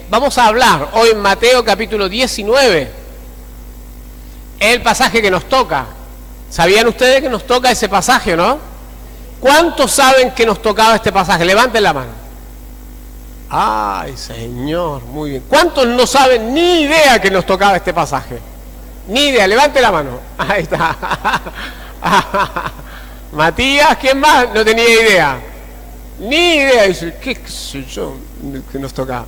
Vamos a hablar hoy en Mateo capítulo 19, el pasaje que nos toca. ¿Sabían ustedes que nos toca ese pasaje, no? ¿Cuántos saben que nos tocaba este pasaje? Levanten la mano. Ay, Señor, muy bien. ¿Cuántos no saben ni idea que nos tocaba este pasaje? Ni idea, levante la mano. Ahí está. Matías, ¿quién más? No tenía idea. Ni idea. Dice, ¿qué sé yo que nos tocaba?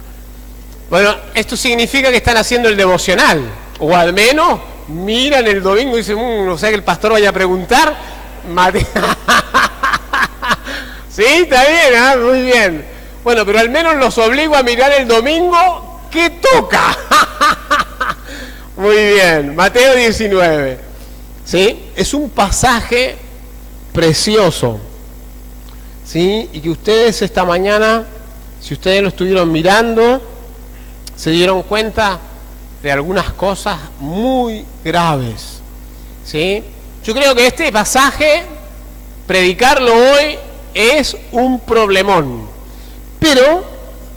Bueno, esto significa que están haciendo el devocional. O al menos miran el domingo y dicen, no sé, que el pastor vaya a preguntar. Sí, está bien, ¿eh? Muy bien. Bueno, pero al menos los obligo a mirar el domingo que toca. Muy bien, Mateo 19. ¿Sí? Es un pasaje precioso. ¿Sí? Y que ustedes esta mañana, si ustedes lo estuvieron mirando, se dieron cuenta de algunas cosas muy graves. ¿Sí? Yo creo que este pasaje, predicarlo hoy, es un problemón. Pero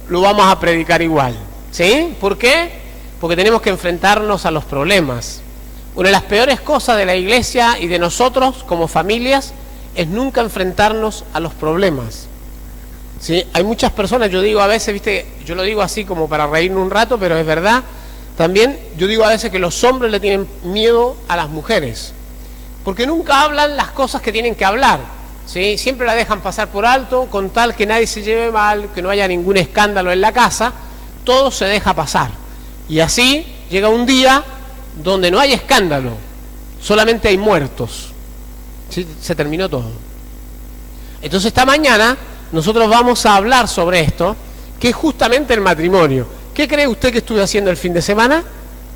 lo vamos a predicar igual. ¿Sí? ¿Por qué? Porque tenemos que enfrentarnos a los problemas. Una de las peores cosas de la iglesia y de nosotros como familias es nunca enfrentarnos a los problemas. ¿Sí? Hay muchas personas, yo digo a veces, viste, yo lo digo así como para reírme un rato, pero es verdad. También yo digo a veces que los hombres le tienen miedo a las mujeres, porque nunca hablan las cosas que tienen que hablar. ¿Sí? Siempre la dejan pasar por alto, con tal que nadie se lleve mal, que no haya ningún escándalo en la casa, todo se deja pasar. Y así llega un día donde no hay escándalo, solamente hay muertos. ¿Sí? Se terminó todo. Entonces esta mañana nosotros vamos a hablar sobre esto, que es justamente el matrimonio. ¿Qué cree usted que estuve haciendo el fin de semana?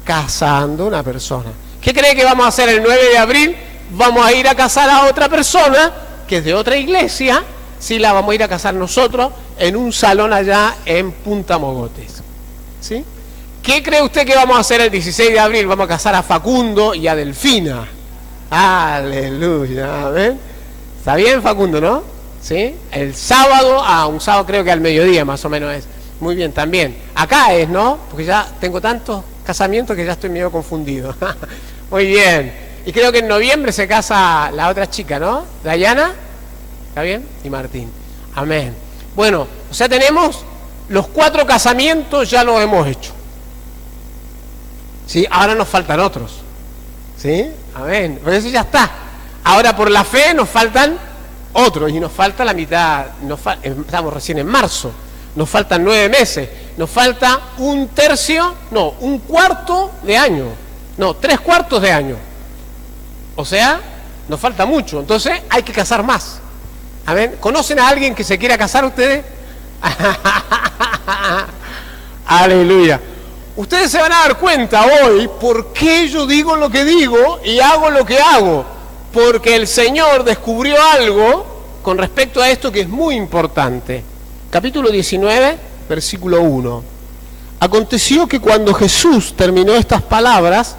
Casando a una persona. ¿Qué cree que vamos a hacer el 9 de abril? Vamos a ir a casar a otra persona que es de otra iglesia. Sí, la vamos a ir a casar nosotros en un salón allá en Punta Mogotes. ¿Sí? ¿Qué cree usted que vamos a hacer el 16 de abril? Vamos a casar a Facundo y a Delfina. Aleluya, ¿ven? Está bien, Facundo, ¿no? ¿Sí? El sábado, un sábado creo que al mediodía más o menos es. Muy bien, también. Acá es, ¿no? Porque ya tengo tantos casamientos que ya estoy medio confundido. Muy bien. Y creo que en noviembre se casa la otra chica, ¿no? Dayana, ¿está bien? Y Martín. Amén. Bueno, o sea, tenemos los 4 casamientos, ya los hemos hecho. ¿Sí? Ahora nos faltan otros. ¿Sí? Amén. Por eso ya está. Ahora por la fe nos faltan otros y nos falta la mitad. Estamos recién en marzo. Nos faltan 9 meses. Nos falta un cuarto de año. No, 3/4 de año. O sea, nos falta mucho. Entonces hay que casar más. Amén. ¿Conocen a alguien que se quiera casar ustedes? Aleluya. Ustedes se van a dar cuenta hoy por qué yo digo lo que digo y hago lo que hago. Porque el Señor descubrió algo con respecto a esto que es muy importante. Capítulo 19, versículo 1. Aconteció que cuando Jesús terminó estas palabras,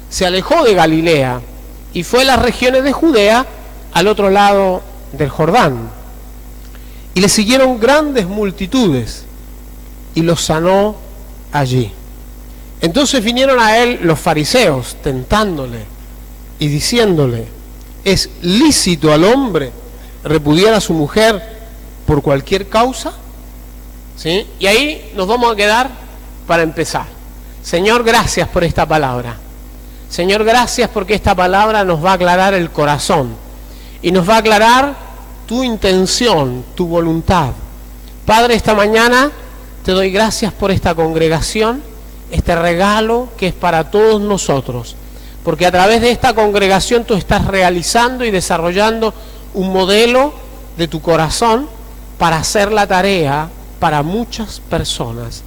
se alejó de Galilea y fue a las regiones de Judea, al otro lado del Jordán. Y le siguieron grandes multitudes y los sanó allí. Entonces vinieron a él los fariseos, tentándole y diciéndole, ¿es lícito al hombre repudiar a su mujer por cualquier causa? ¿Sí? Y ahí nos vamos a quedar para empezar. Señor, gracias por esta palabra. Señor, gracias porque esta palabra nos va a aclarar el corazón y nos va a aclarar tu intención, tu voluntad. Padre, esta mañana te doy gracias por esta congregación, este regalo que es para todos nosotros, porque a través de esta congregación tú estás realizando y desarrollando un modelo de tu corazón para hacer la tarea para muchas personas.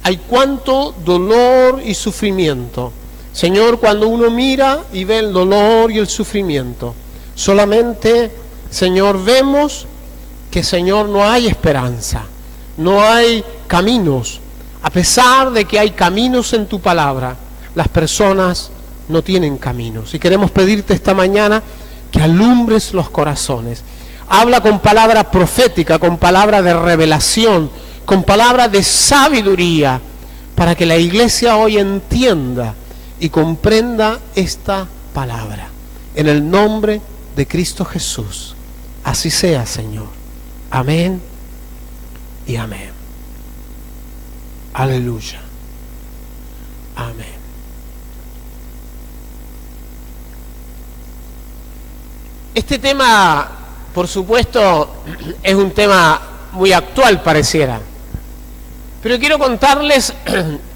Hay cuánto dolor y sufrimiento. Señor, cuando uno mira y ve el dolor y el sufrimiento, solamente, Señor, vemos que, Señor, no hay esperanza, no hay caminos. A pesar de que hay caminos en tu palabra, las personas no tienen caminos. Y queremos pedirte esta mañana que alumbres los corazones. Habla con palabra profética, con palabra de revelación, con palabras de sabiduría para que la iglesia hoy entienda y comprenda esta palabra. En el nombre de Cristo Jesús. Así sea, Señor. Amén y amén. Aleluya. Amén. Este tema, por supuesto, es un tema muy actual, pareciera. Pero quiero contarles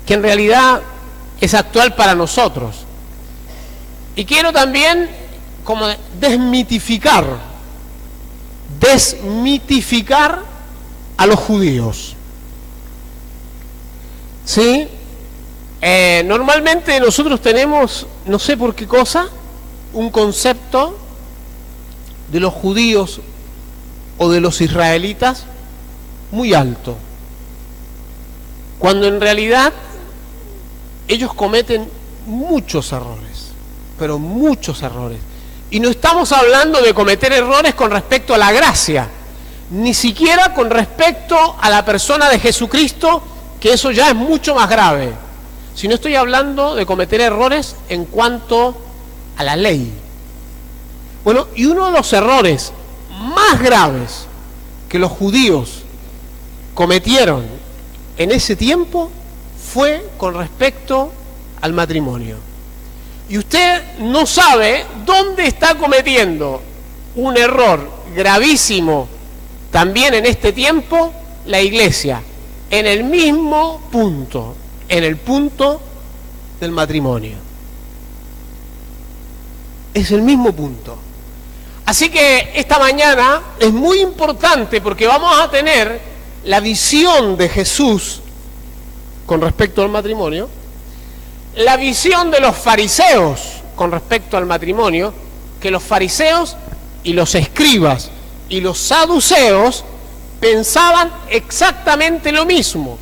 que en realidad es actual para nosotros. Y quiero también como desmitificar a los judíos. ¿Sí? Normalmente nosotros tenemos, no sé por qué cosa, un concepto de los judíos o de los israelitas muy alto, cuando en realidad ellos cometen muchos errores, pero muchos errores. Y no estamos hablando de cometer errores con respecto a la gracia, ni siquiera con respecto a la persona de Jesucristo, que eso ya es mucho más grave, sino estoy hablando de cometer errores en cuanto a la ley. Bueno, y uno de los errores más graves que los judíos cometieron en ese tiempo fue con respecto al matrimonio. Y usted no sabe dónde está cometiendo un error gravísimo también en este tiempo la iglesia, en el mismo punto, en el punto del matrimonio. Es el mismo punto. Así que esta mañana es muy importante porque vamos a tener la visión de Jesús con respecto al matrimonio, la visión de los fariseos con respecto al matrimonio, que los fariseos y los escribas y los saduceos pensaban exactamente lo mismo,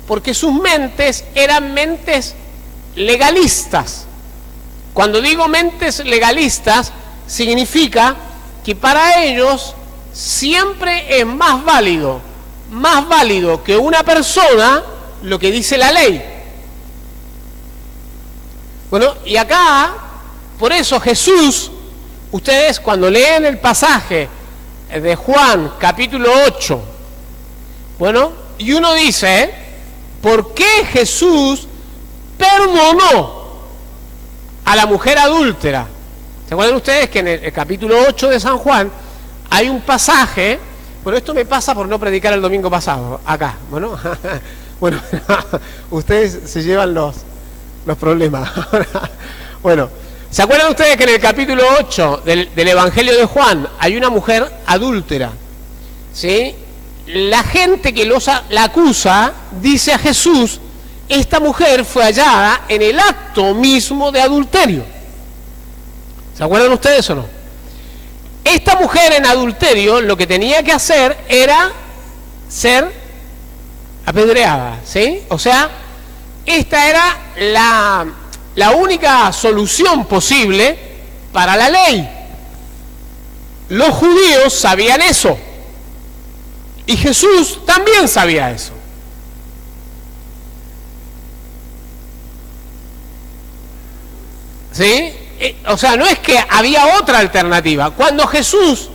porque sus mentes eran mentes legalistas. Cuando digo mentes legalistas, significa que para ellos siempre es más válido que una persona lo que dice la ley. Bueno, y acá, por eso Jesús, ustedes cuando leen el pasaje de Juan, capítulo 8, bueno, y uno dice, ¿por qué Jesús perdonó a la mujer adúltera? ¿Se acuerdan ustedes que en el capítulo 8 de San Juan hay un pasaje? Bueno, esto me pasa por no predicar el domingo pasado, acá, bueno, bueno, ustedes se llevan los problemas. Bueno, ¿se acuerdan ustedes que en el capítulo 8 del Evangelio de Juan hay una mujer adúltera? ¿Sí? La gente que la acusa dice a Jesús, esta mujer fue hallada en el acto mismo de adulterio. ¿Se acuerdan ustedes o no? Esta mujer en adulterio lo que tenía que hacer era ser apedreada, ¿sí? O sea, esta era la única solución posible para la ley. Los judíos sabían eso. Y Jesús también sabía eso. ¿Sí? O sea, no es que había otra alternativa. Cuando Jesús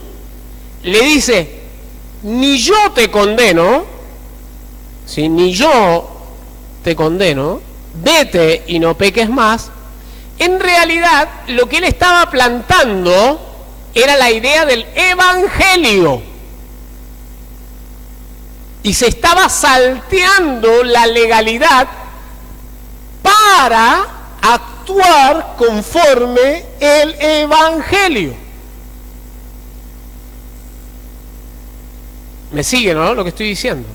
le dice, ni yo te condeno, ¿sí? Ni yo te condeno, vete y no peques más, en realidad lo que él estaba plantando era la idea del evangelio. Y se estaba salteando la legalidad para actuar conforme el evangelio. ¿Me sigue, no? Lo que estoy diciendo.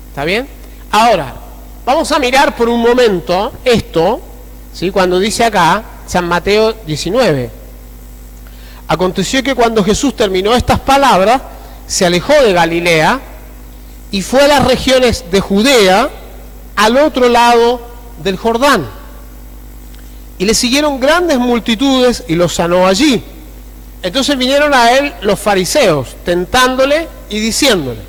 ¿Está bien? Ahora, vamos a mirar por un momento esto, ¿sí? Cuando dice acá, San Mateo 19. Aconteció que cuando Jesús terminó estas palabras, se alejó de Galilea y fue a las regiones de Judea, al otro lado del Jordán. Y le siguieron grandes multitudes y los sanó allí. Entonces vinieron a él los fariseos, tentándole y diciéndole,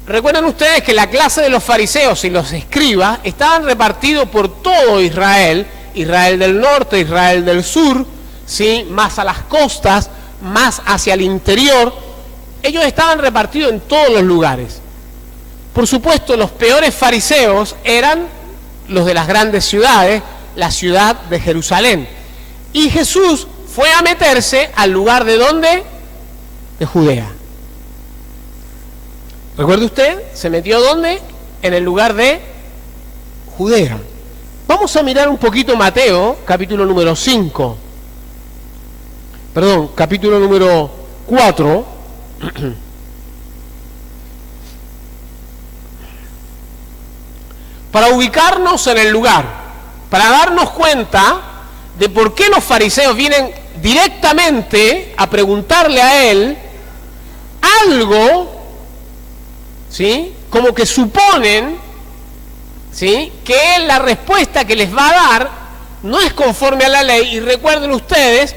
Recuerden ustedes que la clase de los fariseos y los escribas estaban repartidos por todo Israel, Israel del norte, Israel del sur, ¿sí? Más a las costas, más hacia el interior. Ellos estaban repartidos en todos los lugares. Por supuesto, los peores fariseos eran los de las grandes ciudades, la ciudad de Jerusalén. Y Jesús fue a meterse al lugar de ¿dónde? De Judea. ¿Recuerda usted? ¿Se metió dónde? En el lugar de Judea. Vamos a mirar un poquito Mateo, capítulo número 5. Perdón, capítulo número 4. Para ubicarnos en el lugar, para darnos cuenta de por qué los fariseos vienen directamente a preguntarle a él algo, ¿sí? Como que suponen, ¿sí?, que la respuesta que les va a dar no es conforme a la ley. Y recuerden ustedes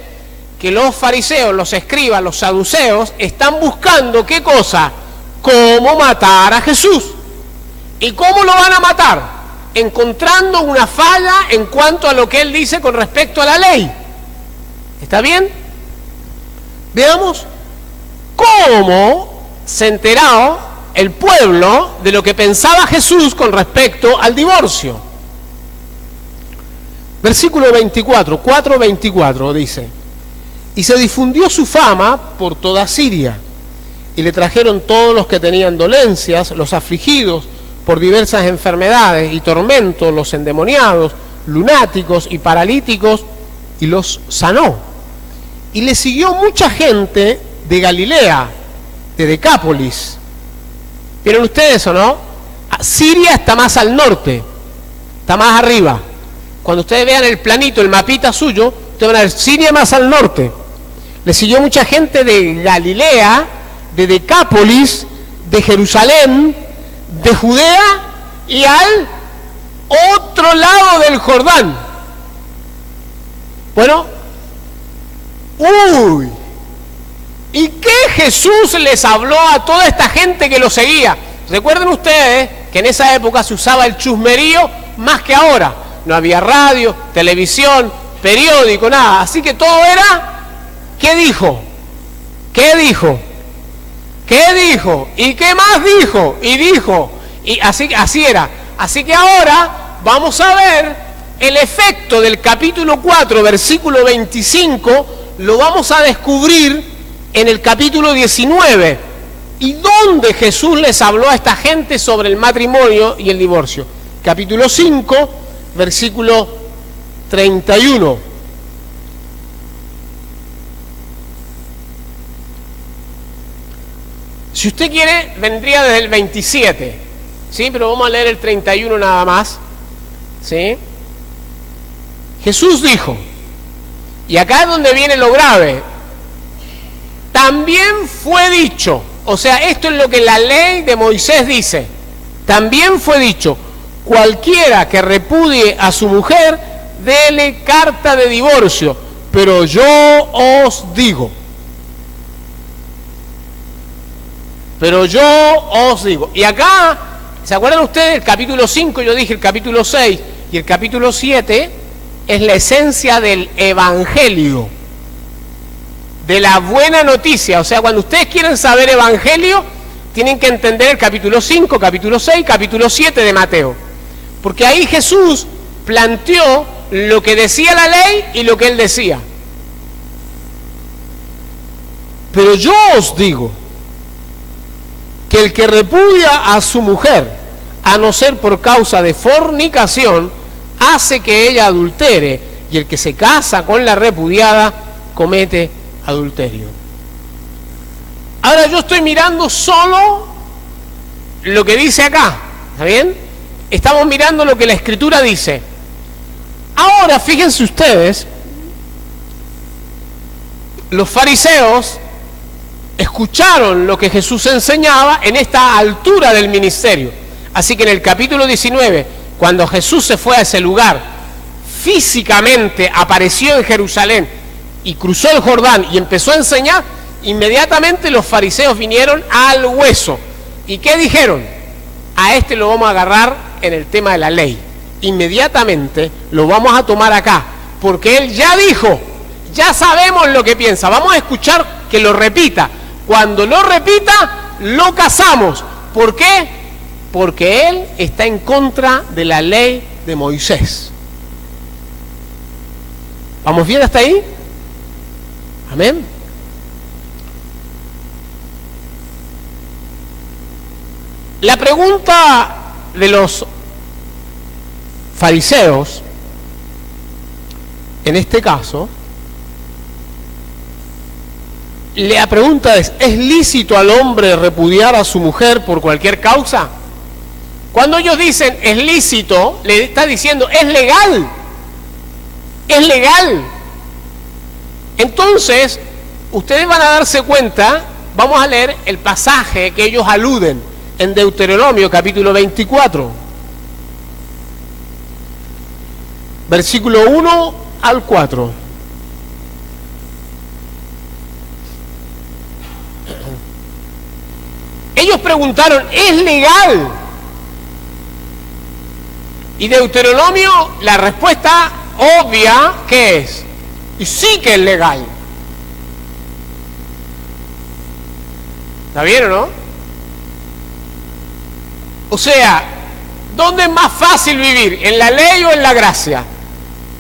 que los fariseos, los escribas, los saduceos están buscando ¿qué cosa? Cómo matar a Jesús. ¿Y cómo lo van a matar? Encontrando una falla en cuanto a lo que él dice con respecto a la ley. ¿Está bien? Veamos cómo se enteró el pueblo de lo que pensaba Jesús con respecto al divorcio. Versículo 24, 4:24 dice: y se difundió su fama por toda Siria, y le trajeron todos los que tenían dolencias, los afligidos por diversas enfermedades y tormentos, los endemoniados, lunáticos y paralíticos, y los sanó. Y le siguió mucha gente de Galilea, de Decápolis. ¿Vieron ustedes o no? Siria está más al norte, está más arriba. Cuando ustedes vean el planito, el mapita suyo, ustedes van a ver Siria más al norte. Le siguió mucha gente de Galilea, de Decápolis, de Jerusalén, de Judea y al otro lado del Jordán. Bueno, ¿y qué Jesús les habló a toda esta gente que lo seguía? Recuerden ustedes que en esa época se usaba el chusmerío más que ahora. No había radio, televisión, periódico, nada. Así que todo era, ¿qué dijo? ¿Qué dijo? ¿Qué dijo? ¿Y qué más dijo? Y dijo. Y así era. Así que ahora vamos a ver el efecto del capítulo 4, versículo 25, lo vamos a descubrir en el capítulo 19. ¿Y dónde Jesús les habló a esta gente sobre el matrimonio y el divorcio? Capítulo 5, versículo 31. Si usted quiere, vendría desde el 27, ¿sí? Pero vamos a leer el 31 nada más, ¿sí? Jesús dijo, y acá es donde viene lo grave, también fue dicho, o sea, esto es lo que la ley de Moisés dice, también fue dicho, cualquiera que repudie a su mujer, dele carta de divorcio, pero yo os digo, y acá, ¿se acuerdan ustedes del capítulo 5? Yo dije el capítulo 6 y el capítulo 7 es la esencia del evangelio, de la buena noticia. O sea, cuando ustedes quieren saber evangelio, tienen que entender el capítulo 5, capítulo 6, capítulo 7 de Mateo. Porque ahí Jesús planteó lo que decía la ley y lo que él decía. Pero yo os digo que el que repudia a su mujer, a no ser por causa de fornicación, hace que ella adultere, y el que se casa con la repudiada comete adulterio. Ahora yo estoy mirando solo lo que dice acá, ¿está bien? Estamos mirando lo que la Escritura dice. Ahora fíjense ustedes, los fariseos escucharon lo que Jesús enseñaba en esta altura del ministerio. Así que en el capítulo 19, cuando Jesús se fue a ese lugar, físicamente apareció en Jerusalén y cruzó el Jordán y empezó a enseñar, inmediatamente los fariseos vinieron al hueso. ¿Y qué dijeron? A este lo vamos a agarrar en el tema de la ley. Inmediatamente lo vamos a tomar acá, porque él ya dijo, ya sabemos lo que piensa. Vamos a escuchar que lo repita. Cuando lo repita, lo casamos. ¿Por qué? Porque él está en contra de la ley de Moisés. ¿Vamos bien hasta ahí? Amén. La pregunta de los fariseos, en este caso, la pregunta es lícito al hombre repudiar a su mujer por cualquier causa? Cuando ellos dicen es lícito, le está diciendo es legal. Es legal. Entonces, ustedes van a darse cuenta, vamos a leer el pasaje que ellos aluden en Deuteronomio capítulo 24. Versículo 1 al 4. Ellos preguntaron, ¿es legal? Y Deuteronomio, la respuesta obvia, ¿qué es? Y sí que es legal. ¿Está bien o no? O sea, ¿dónde es más fácil vivir? ¿En la ley o en la gracia?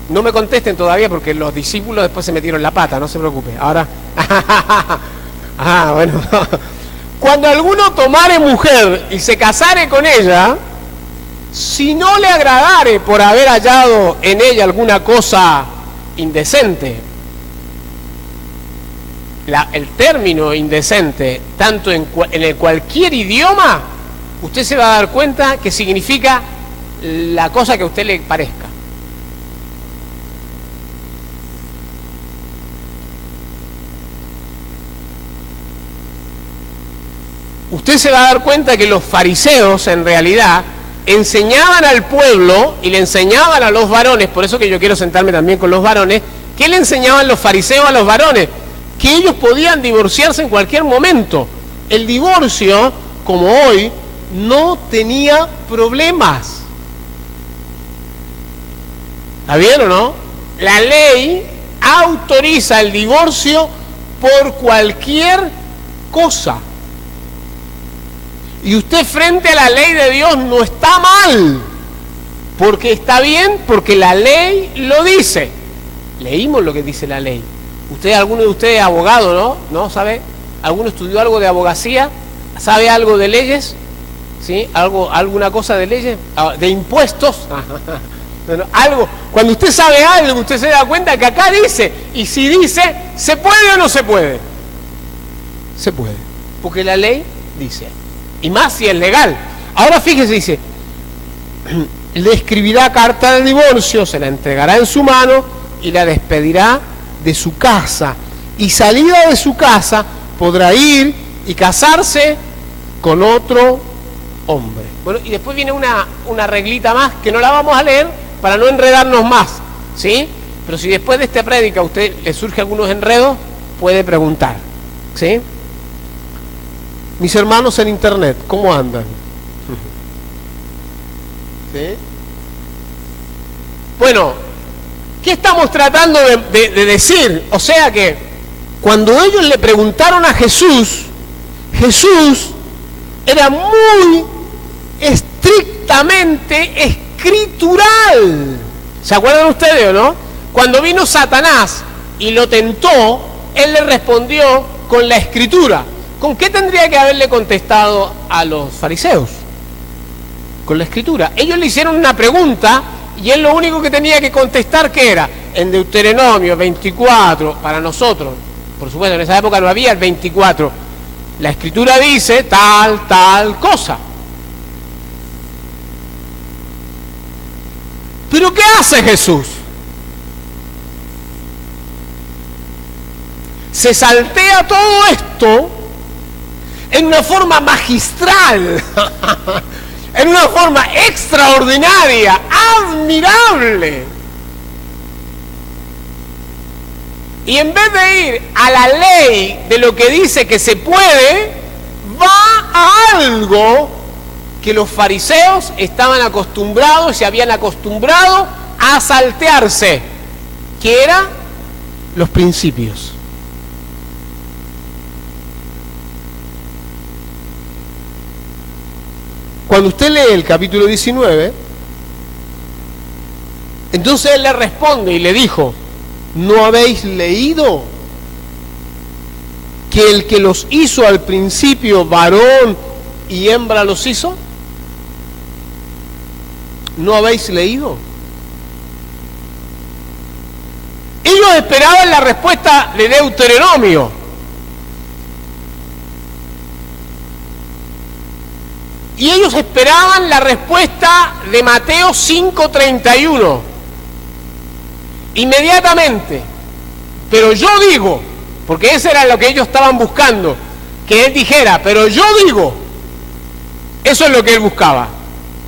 No me contesten todavía porque los discípulos después se metieron la pata, no se preocupe. Ahora, bueno. Cuando alguno tomare mujer y se casare con ella, si no le agradare por haber hallado en ella alguna cosa indecente, el término indecente, tanto en cualquier idioma, usted se va a dar cuenta que significa la cosa que a usted le parezca. Usted se va a dar cuenta que los fariseos en realidad enseñaban al pueblo y le enseñaban a los varones, por eso que yo quiero sentarme también con los varones, ¿qué le enseñaban los fariseos a los varones? Que ellos podían divorciarse en cualquier momento. El divorcio, como hoy, no tenía problemas. ¿Está bien o no? La ley autoriza el divorcio por cualquier cosa. Y usted frente a la ley de Dios no está mal, porque está bien, porque la ley lo dice. Leímos lo que dice la ley. Alguno de ustedes es abogado, ¿no? ¿No sabe? ¿Alguno estudió algo de abogacía? ¿Sabe algo de leyes? ¿Sí? ¿Alguna cosa de leyes? ¿De impuestos? Bueno, algo. Cuando usted sabe algo, usted se da cuenta que acá dice, y si dice, ¿se puede o no se puede? Se puede, porque la ley dice. Y más si es legal. Ahora fíjese, dice, le escribirá carta de divorcio, se la entregará en su mano y la despedirá de su casa. Y salida de su casa podrá ir y casarse con otro hombre. Bueno, y después viene una reglita más que no la vamos a leer para no enredarnos más, ¿sí? Pero si después de esta prédica a usted le surge algunos enredos, puede preguntar, ¿sí? Mis hermanos en internet, ¿cómo andan? ¿Sí? Bueno, ¿qué estamos tratando de decir? O sea que cuando ellos le preguntaron a Jesús, Jesús era muy estrictamente escritural. ¿Se acuerdan ustedes o no? Cuando vino Satanás y lo tentó, él le respondió con la escritura. ¿Con qué tendría que haberle contestado a los fariseos? Con la escritura. Ellos le hicieron una pregunta y él lo único que tenía que contestar, ¿qué era? En Deuteronomio 24, para nosotros, por supuesto en esa época no había el 24, la escritura dice tal cosa. ¿Pero qué hace Jesús? Se saltea todo esto en una forma magistral, en una forma extraordinaria, admirable. Y en vez de ir a la ley de lo que dice que se puede, va a algo que los fariseos estaban acostumbrados, se habían acostumbrado a saltearse, que eran los principios. Cuando usted lee el capítulo 19, entonces él le responde y le dijo: ¿no habéis leído que el que los hizo al principio varón y hembra los hizo? ¿No habéis leído? Ellos esperaban la respuesta de Deuteronomio. Y ellos esperaban la respuesta de Mateo 5:31. Inmediatamente. Pero yo digo, porque eso era lo que ellos estaban buscando, que él dijera, pero yo digo, eso es lo que él buscaba.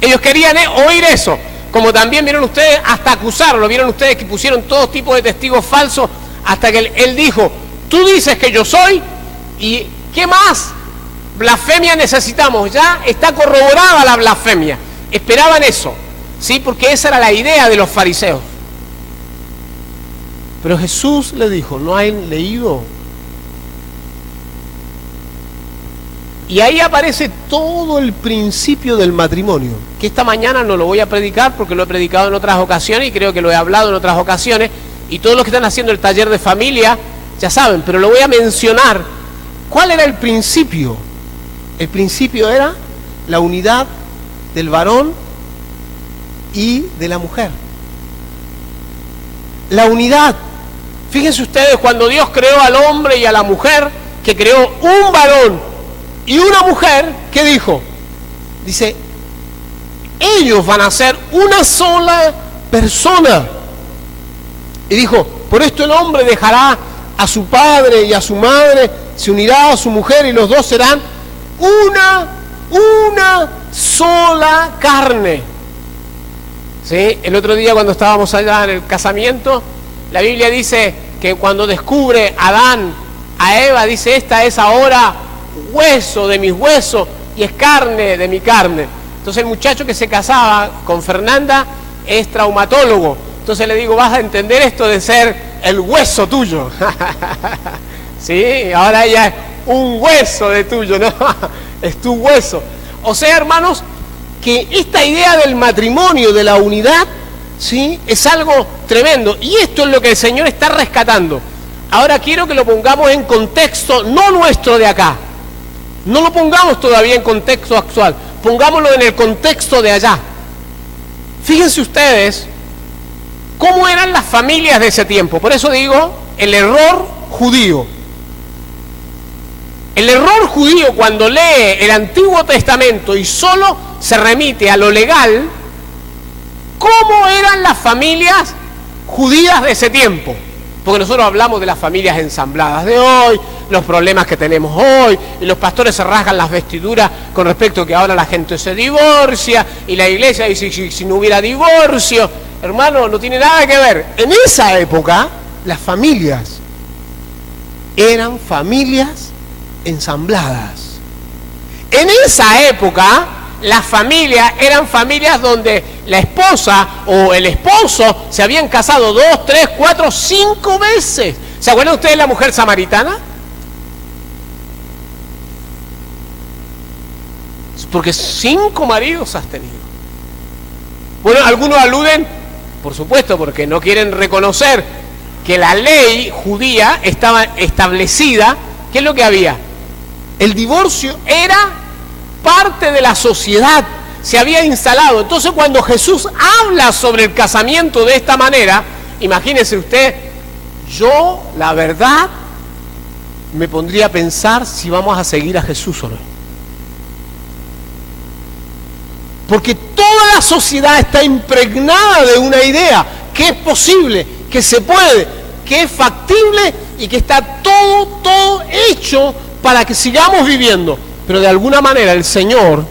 Ellos querían oír eso, como también vieron ustedes hasta acusarlo, vieron ustedes que pusieron todo tipo de testigos falsos, hasta que él dijo, tú dices que yo soy, y ¿qué más blasfemia necesitamos? Ya está corroborada la blasfemia. Esperaban eso, ¿sí? Porque esa era la idea de los fariseos. Pero Jesús le dijo, ¿no han leído? Y ahí aparece todo el principio del matrimonio, que esta mañana no lo voy a predicar porque lo he predicado en otras ocasiones y creo que lo he hablado en otras ocasiones, y todos los que están haciendo el taller de familia ya saben, pero lo voy a mencionar. ¿Cuál era el principio? El principio era la unidad del varón y de la mujer. La unidad. Fíjense ustedes, cuando Dios creó al hombre y a la mujer, que creó un varón y una mujer, ¿qué dijo? Dice, ellos van a ser una sola persona. Y dijo, por esto el hombre dejará a su padre y a su madre, se unirá a su mujer y los dos serán una sola carne. ¿Sí? El otro día cuando estábamos allá en el casamiento, la Biblia dice que cuando descubre Adán a Eva, dice, esta es ahora hueso de mis huesos y es carne de mi carne. Entonces el muchacho que se casaba con Fernanda es traumatólogo. Entonces le digo, vas a entender esto de ser el hueso tuyo. Sí, ahora ella es un hueso de tuyo, ¿no? Es tu hueso. O sea, hermanos, que esta idea del matrimonio, de la unidad, ¿sí? Es algo tremendo. Y esto es lo que el Señor está rescatando. Ahora quiero que lo pongamos en contexto, no nuestro de acá. No lo pongamos todavía en contexto actual. Pongámoslo en el contexto de allá. Fíjense ustedes cómo eran las familias de ese tiempo. Por eso digo, el error judío. El error judío cuando lee el Antiguo Testamento y solo se remite a lo legal, ¿cómo eran las familias judías de ese tiempo? Porque nosotros hablamos de las familias ensambladas de hoy, los problemas que tenemos hoy, y los pastores se rasgan las vestiduras con respecto a que ahora la gente se divorcia, y la iglesia dice, si no hubiera divorcio, hermano, no tiene nada que ver. En esa época, las familias eran familias ensambladas. En esa época, las familias eran familias donde la esposa o el esposo se habían casado 2, 3, 4, 5 veces. ¿Se acuerdan ustedes de la mujer samaritana? Porque 5 maridos has tenido. Bueno, algunos aluden, por supuesto, porque no quieren reconocer que la ley judía estaba establecida. ¿Qué es lo que había? El divorcio era parte de la sociedad, se había instalado. Entonces cuando Jesús habla sobre el casamiento de esta manera, imagínese usted, yo la verdad me pondría a pensar si vamos a seguir a Jesús o no. Porque toda la sociedad está impregnada de una idea que es posible, que se puede, que es factible y que está todo hecho para que sigamos viviendo. Pero de alguna manera el Señor,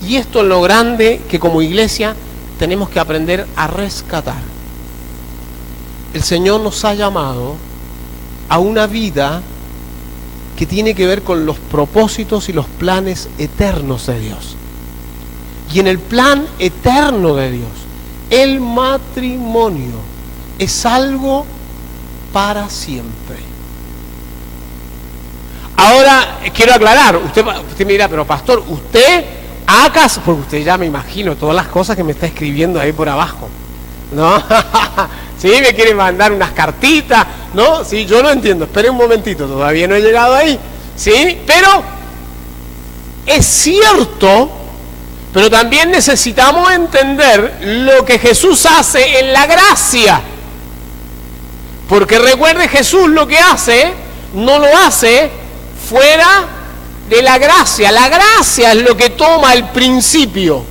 y esto es lo grande que como iglesia tenemos que aprender a rescatar. El Señor nos ha llamado a una vida que tiene que ver con los propósitos y los planes eternos de Dios. Y en el plan eterno de Dios, el matrimonio es algo para siempre. Ahora, quiero aclarar, usted me dirá, pero pastor, usted acaso, porque usted ya me imagino todas las cosas que me está escribiendo ahí por abajo, ¿no? Sí, me quiere mandar unas cartitas, ¿no? Sí, yo lo entiendo, espere un momentito, todavía no he llegado ahí, ¿sí? Pero es cierto, pero también necesitamos entender lo que Jesús hace en la gracia. Porque recuerde, Jesús lo que hace, no lo hace fuera de la gracia. La gracia es lo que toma el principio.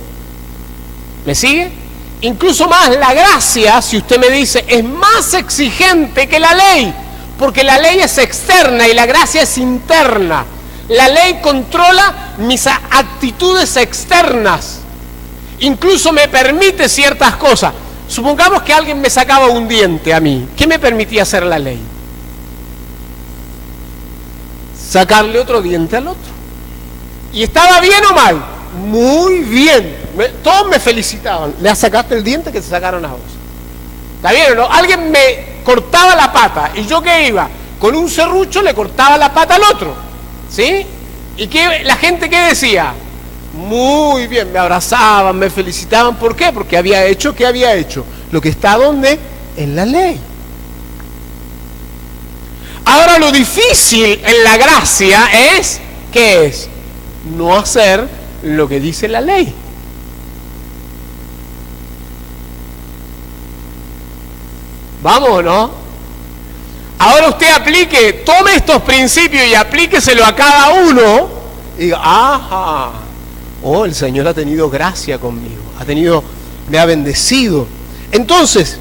¿Me sigue? Incluso más, la gracia, si usted me dice, es más exigente que la ley, porque la ley es externa y la gracia es interna. La ley controla mis actitudes externas, incluso me permite ciertas cosas. Supongamos que alguien me sacaba un diente a mí, ¿qué me permitía hacer la ley? Sacarle otro diente al otro. ¿Y estaba bien o mal? Muy bien. Todos me felicitaban. ¿Le sacaste el diente que te sacaron a vos? ¿Está bien o no? Alguien me cortaba la pata y yo ¿qué iba? Con un serrucho le cortaba la pata al otro. ¿Sí? ¿Y la gente qué decía? Muy bien, me abrazaban, me felicitaban. ¿Por qué? Porque había hecho, ¿qué había hecho? Lo que está ¿dónde? En la ley. Ahora lo difícil en la gracia es, ¿qué es? No hacer lo que dice la ley. ¿Vamos, no? Ahora usted tome estos principios y aplíqueselo a cada uno y diga, ajá, oh, el Señor ha tenido gracia conmigo, me ha bendecido. Entonces,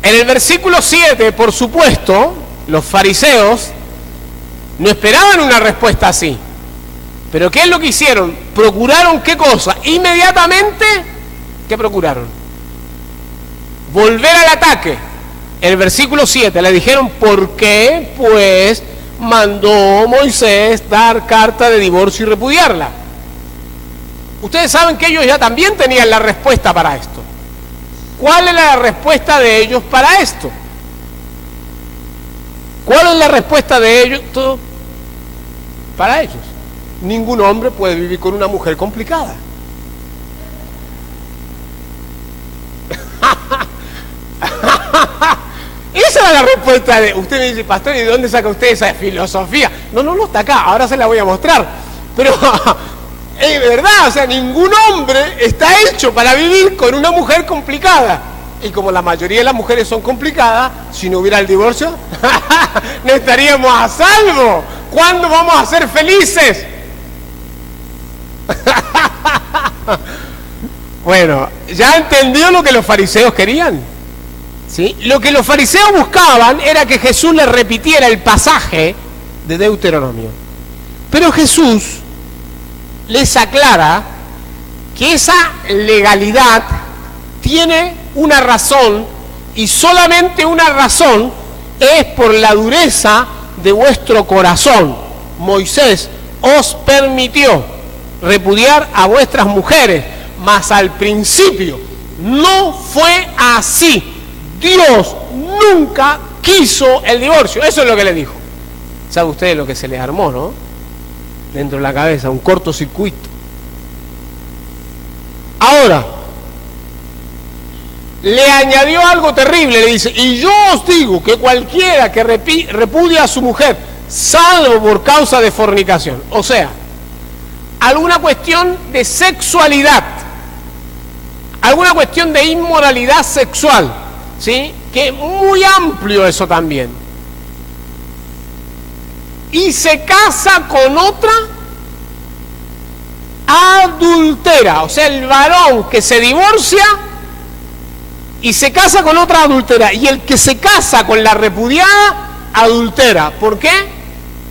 en el versículo 7, por supuesto, los fariseos no esperaban una respuesta así. Pero ¿qué es lo que hicieron? Procuraron ¿qué cosa? Inmediatamente, ¿qué procuraron? Volver al ataque. En el versículo 7 le dijeron, ¿por qué pues mandó Moisés dar carta de divorcio y repudiarla? Ustedes saben que ellos ya también tenían la respuesta para esto. ¿Cuál es la respuesta de ellos para esto? ¿Cuál es la respuesta de ellos para ellos? Ningún hombre puede vivir con una mujer complicada. Esa era la respuesta de... Usted me dice, pastor, ¿y de dónde saca usted esa filosofía? No, está acá, ahora se la voy a mostrar. Pero es verdad, o sea, ningún hombre está hecho para vivir con una mujer complicada. Y como la mayoría de las mujeres son complicadas, si no hubiera el divorcio, no estaríamos a salvo. ¿Cuándo vamos a ser felices? Bueno, ya entendió lo que los fariseos querían. ¿Sí? Lo que los fariseos buscaban era que Jesús les repitiera el pasaje de Deuteronomio. Pero Jesús les aclara que esa legalidad tiene una razón, y solamente una razón es por la dureza de vuestro corazón. Moisés os permitió repudiar a vuestras mujeres, mas al principio no fue así. Dios nunca quiso el divorcio. Eso es lo que le dijo. ¿Sabe usted lo que se le armó, no? Dentro de la cabeza, un cortocircuito. Ahora, le añadió algo terrible, le dice, y yo os digo que cualquiera que repudia a su mujer, salvo por causa de fornicación, o sea, alguna cuestión de sexualidad, alguna cuestión de inmoralidad sexual, ¿sí? Que es muy amplio eso también, y se casa con otra, adultera, o sea, el varón que se divorcia y se casa con otra adultera, y el que se casa con la repudiada, adultera. ¿Por qué?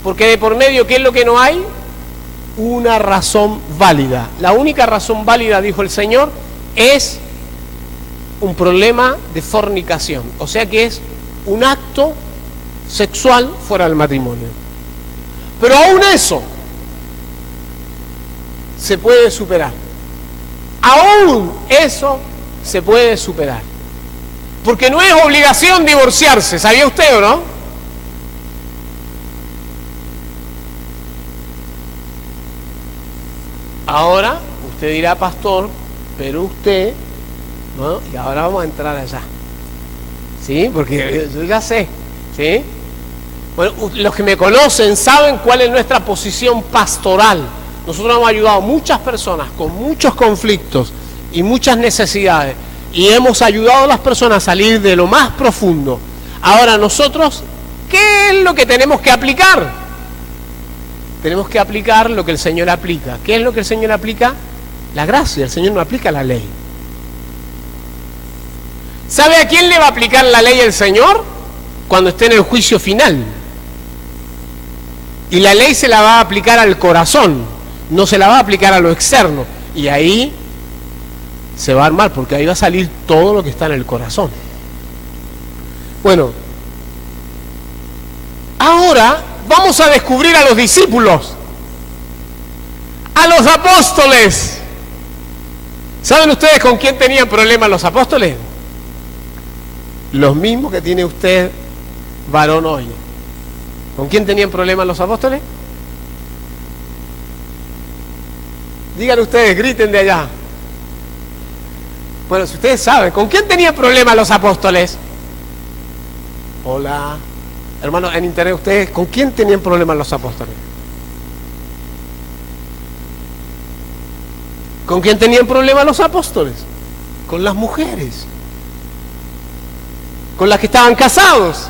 Porque de por medio, ¿qué es lo que no hay? Una razón válida. La única razón válida, dijo el Señor, es un problema de fornicación, o sea que es un acto sexual fuera del matrimonio. Pero aún eso se puede superar. Aún eso se puede superar. Porque no es obligación divorciarse, ¿sabía usted o no? Ahora, usted dirá, pastor, pero usted, ¿no? Y ahora vamos a entrar allá. ¿Sí? Porque yo ya sé, ¿sí? Bueno, los que me conocen saben cuál es nuestra posición pastoral. Nosotros hemos ayudado a muchas personas con muchos conflictos y muchas necesidades. Y hemos ayudado a las personas a salir de lo más profundo. Ahora nosotros, ¿qué es lo que tenemos que aplicar? Tenemos que aplicar lo que el Señor aplica. ¿Qué es lo que el Señor aplica? La gracia. El Señor no aplica la ley. ¿Sabe a quién le va a aplicar la ley el Señor? Cuando esté en el juicio final. Y la ley se la va a aplicar al corazón, no se la va a aplicar a lo externo. Y ahí se va a armar, porque ahí va a salir todo lo que está en el corazón. Bueno, ahora vamos a descubrir a los discípulos, a los apóstoles. ¿Saben ustedes con quién tenían problemas los apóstoles? Los mismos que tiene usted, varón, hoy. ¿Con quién tenían problemas los apóstoles? Díganlo ustedes, griten de allá. Bueno, si ustedes saben, ¿con quién tenían problemas los apóstoles? Hola. Hermanos, en internet, ustedes, ¿con quién tenían problemas los apóstoles? ¿Con quién tenían problemas los apóstoles? Con las mujeres. Con las que estaban casados.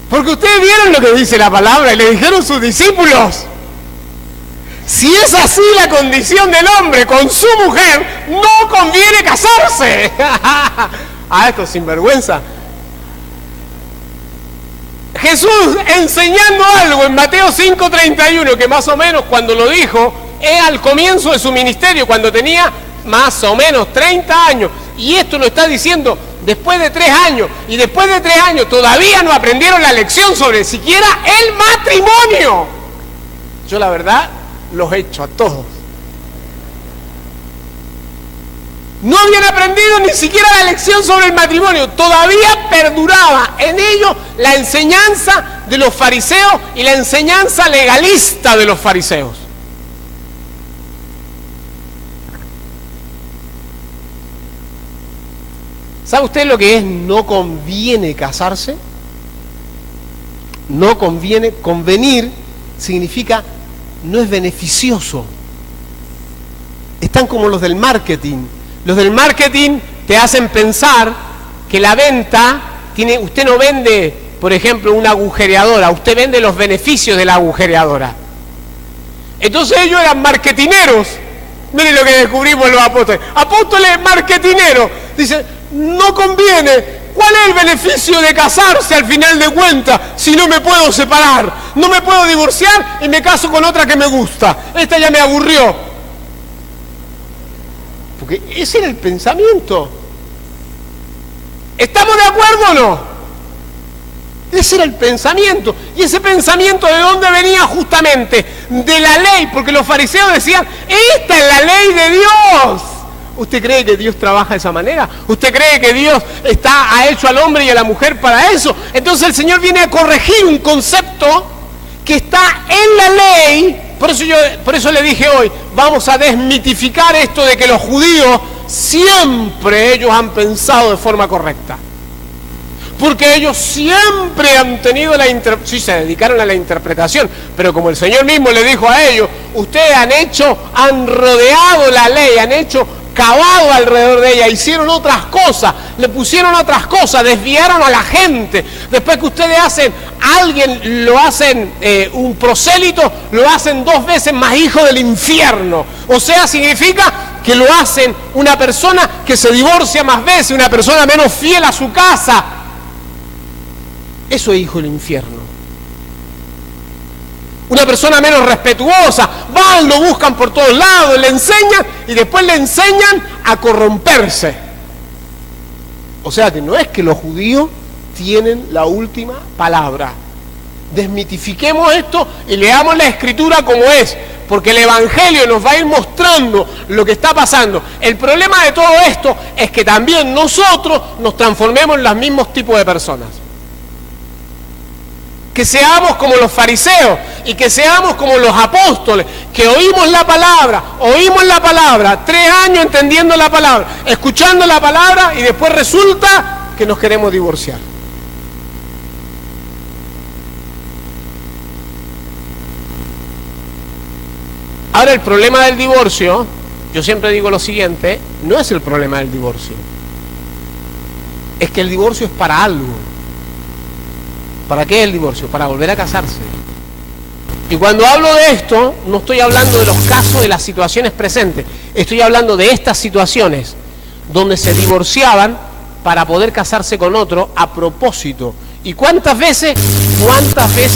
Porque ustedes vieron lo que dice la palabra y le dijeron sus discípulos: si es así la condición del hombre con su mujer, no conviene casarse. A estos sinvergüenza. Jesús enseñando algo en Mateo 5:31, que más o menos cuando lo dijo, es al comienzo de su ministerio, cuando tenía más o menos 30 años. Y esto lo está diciendo después de 3 años. Y después de 3 años todavía no aprendieron la lección sobre siquiera el matrimonio. Yo la verdad los echo a todos. No habían aprendido ni siquiera la lección sobre el matrimonio. Todavía perduraba en ellos la enseñanza de los fariseos y la enseñanza legalista de los fariseos. ¿Sabe usted lo que es no conviene casarse? No conviene. Convenir significa no es beneficioso. Están como los del marketing. Los del marketing te hacen pensar que la venta tiene. Usted no vende, por ejemplo, una agujereadora. Usted vende los beneficios de la agujereadora. Entonces ellos eran marketineros. Miren lo que descubrimos los apóstoles. Apóstoles marketineros. Dicen, no conviene. ¿Cuál es el beneficio de casarse al final de cuentas si no me puedo separar? No me puedo divorciar y me caso con otra que me gusta. Esta ya me aburrió. Porque ese era el pensamiento. ¿Estamos de acuerdo o no? Ese era el pensamiento. ¿Y ese pensamiento de dónde venía justamente? De la ley, porque los fariseos decían, esta es la ley de Dios. ¿Usted cree que Dios trabaja de esa manera? ¿Usted cree que Dios ha hecho al hombre y a la mujer para eso? Entonces el Señor viene a corregir un concepto que está en la ley. Por eso le dije hoy, vamos a desmitificar esto de que los judíos siempre ellos han pensado de forma correcta. Porque ellos siempre han tenido sí, se dedicaron a la interpretación, pero como el Señor mismo le dijo a ellos, ustedes han rodeado la ley, han cavado alrededor de ella, hicieron otras cosas, le pusieron otras cosas, desviaron a la gente. Después que ustedes lo hacen un prosélito, lo hacen 2 veces más hijo del infierno. O sea, significa que lo hacen una persona que se divorcia más veces, una persona menos fiel a su casa. Eso es hijo del infierno. Una persona menos respetuosa, van, lo buscan por todos lados, le enseñan y después le enseñan a corromperse. O sea que no es que los judíos tienen la última palabra. Desmitifiquemos esto y leamos la Escritura como es, porque el Evangelio nos va a ir mostrando lo que está pasando. El problema de todo esto es que también nosotros nos transformemos en los mismos tipos de personas. Que seamos como los fariseos y que seamos como los apóstoles, que oímos la palabra, 3 años entendiendo la palabra, escuchando la palabra, y después resulta que nos queremos divorciar. Ahora, el problema del divorcio, yo siempre digo lo siguiente, no es el problema del divorcio. Es que el divorcio es para algo. ¿Para qué es el divorcio? Para volver a casarse. Y cuando hablo de esto, no estoy hablando de los casos, de las situaciones presentes. Estoy hablando de estas situaciones donde se divorciaban para poder casarse con otro a propósito. ¿Y cuántas veces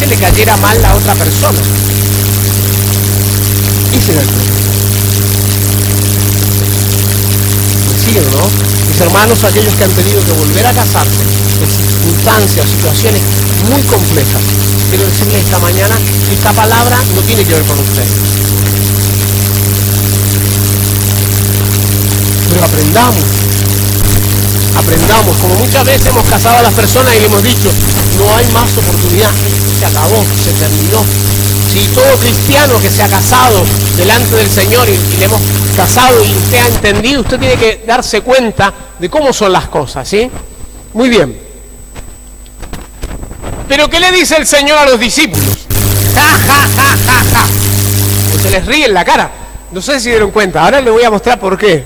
le cayera mal la otra persona? Ese era el problema. ¿Me siguen, no? Mis hermanos, aquellos que han tenido que volver a casarse en circunstancias, situaciones muy complejas, quiero decirles esta mañana que esta palabra no tiene que ver con ustedes. Pero aprendamos, como muchas veces hemos casado a las personas y le hemos dicho, no hay más oportunidad, esto se acabó, se terminó. Si todo cristiano que se ha casado delante del Señor y le hemos casado y usted ha entendido, usted tiene que darse cuenta de cómo son las cosas, ¿sí? Muy bien. Pero ¿qué le dice el Señor a los discípulos? ¡Ja! Pues se les ríe en la cara. No sé si se dieron cuenta. Ahora les voy a mostrar por qué.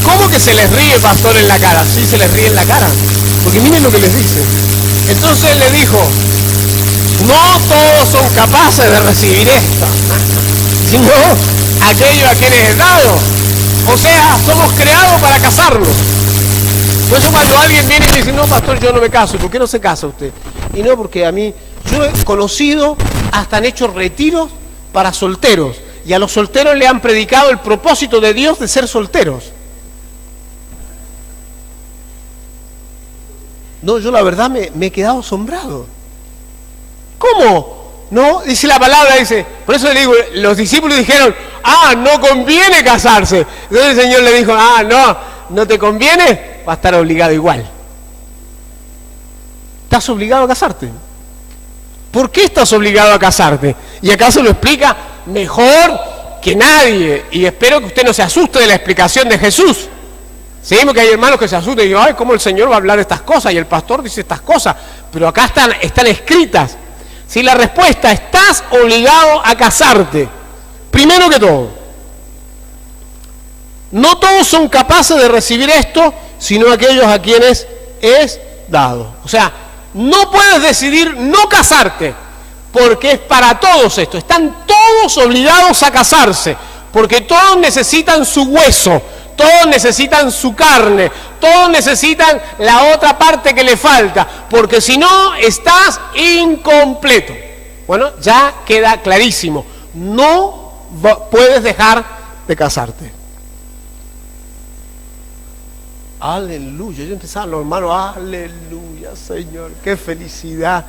¿Cómo que se les ríe, pastor, en la cara? Sí, se les ríe en la cara. Porque miren lo que les dice. Entonces él le dijo, no todos son capaces de recibir esto, sino aquellos a quienes es dado. O sea, somos creados para casarnos. Por eso cuando alguien viene y me dice, no, pastor, yo no me caso. ¿Por qué no se casa usted? Y no, porque a mí, yo he conocido, hasta han hecho retiros para solteros. Y a los solteros le han predicado el propósito de Dios de ser solteros. No, yo la verdad me he quedado asombrado. ¿Cómo? ¿No? Dice la palabra, dice, por eso le digo, los discípulos dijeron, no conviene casarse. Entonces el Señor le dijo, no te conviene, va a estar obligado igual. ¿Estás obligado a casarte? ¿Por qué estás obligado a casarte? Y acaso lo explica mejor que nadie. Y espero que usted no se asuste de la explicación de Jesús. Sí, porque hay hermanos que se asustan y dicen, ay, ¿cómo el Señor va a hablar de estas cosas? Y el pastor dice estas cosas. Pero acá están escritas. Si la respuesta, estás obligado a casarte. Primero que todo, no todos son capaces de recibir esto, sino aquellos a quienes es dado. O sea, no puedes decidir no casarte, porque es para todos esto. Están todos obligados a casarse, porque todos necesitan su hueso, todos necesitan su carne, todos necesitan la otra parte que le falta, porque si no, estás incompleto. Bueno, ya queda clarísimo, no puedes dejar de casarte. Aleluya, yo empezaba los hermanos, aleluya, Señor, qué felicidad.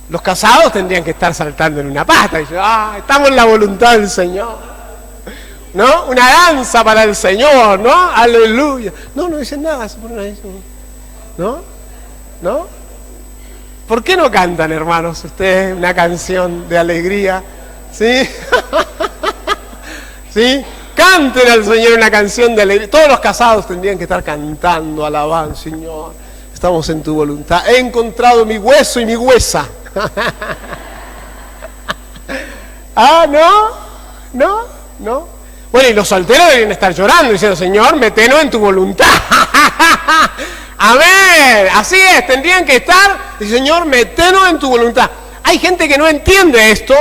Los casados tendrían que estar saltando en una pata, y yo, estamos en la voluntad del Señor. ¿No? Una danza para el Señor, ¿no? Aleluya. No dicen nada, se ponen ahí. ¿No? ¿Por qué no cantan, hermanos, ustedes una canción de alegría? ¿Sí? ¿Sí? Canten al Señor una canción de alegría. Todos los casados tendrían que estar cantando, alabando, Señor. Estamos en tu voluntad. He encontrado mi hueso y mi huesa. ¿No? Bueno, y los solteros deberían estar llorando, diciendo, Señor, metenos en tu voluntad. Amén. Así es, tendrían que estar, y Señor, metenos en tu voluntad. Hay gente que no entiende esto.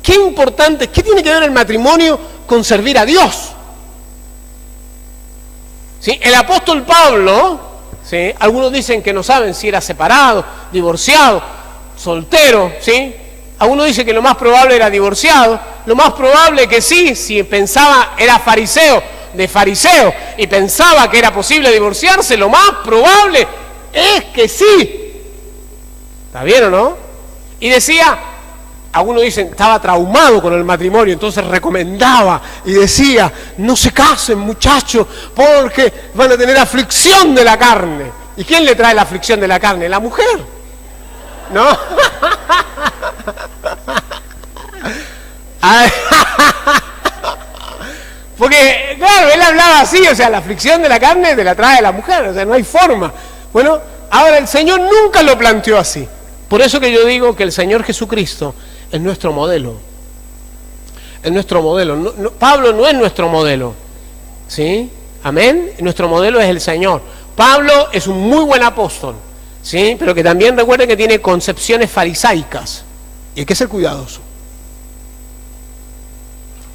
Qué importante, ¿qué tiene que ver el matrimonio con servir a Dios? ¿Sí? El apóstol Pablo, ¿sí? Algunos dicen que no saben si era separado, divorciado, soltero, ¿sí? Algunos dicen que lo más probable era divorciado, lo más probable que sí, si pensaba, era fariseo, de fariseo, y pensaba que era posible divorciarse, lo más probable es que sí. ¿Está bien o no? Y decía, algunos dicen, estaba traumado con el matrimonio, entonces recomendaba y decía, no se casen muchachos, porque van a tener aflicción de la carne. ¿Y quién le trae la aflicción de la carne? La mujer, ¿no? Porque, claro, él hablaba así, o sea, la aflicción de la carne te la trae la mujer, o sea, no hay forma. Bueno, ahora el Señor nunca lo planteó así. Por eso que yo digo que el Señor Jesucristo es nuestro modelo. Es nuestro modelo. Pablo no es nuestro modelo. ¿Sí? Amén. Nuestro modelo es el Señor. Pablo es un muy buen apóstol. ¿Sí? Pero que también recuerden que tiene concepciones farisaicas. Y hay que ser cuidadoso.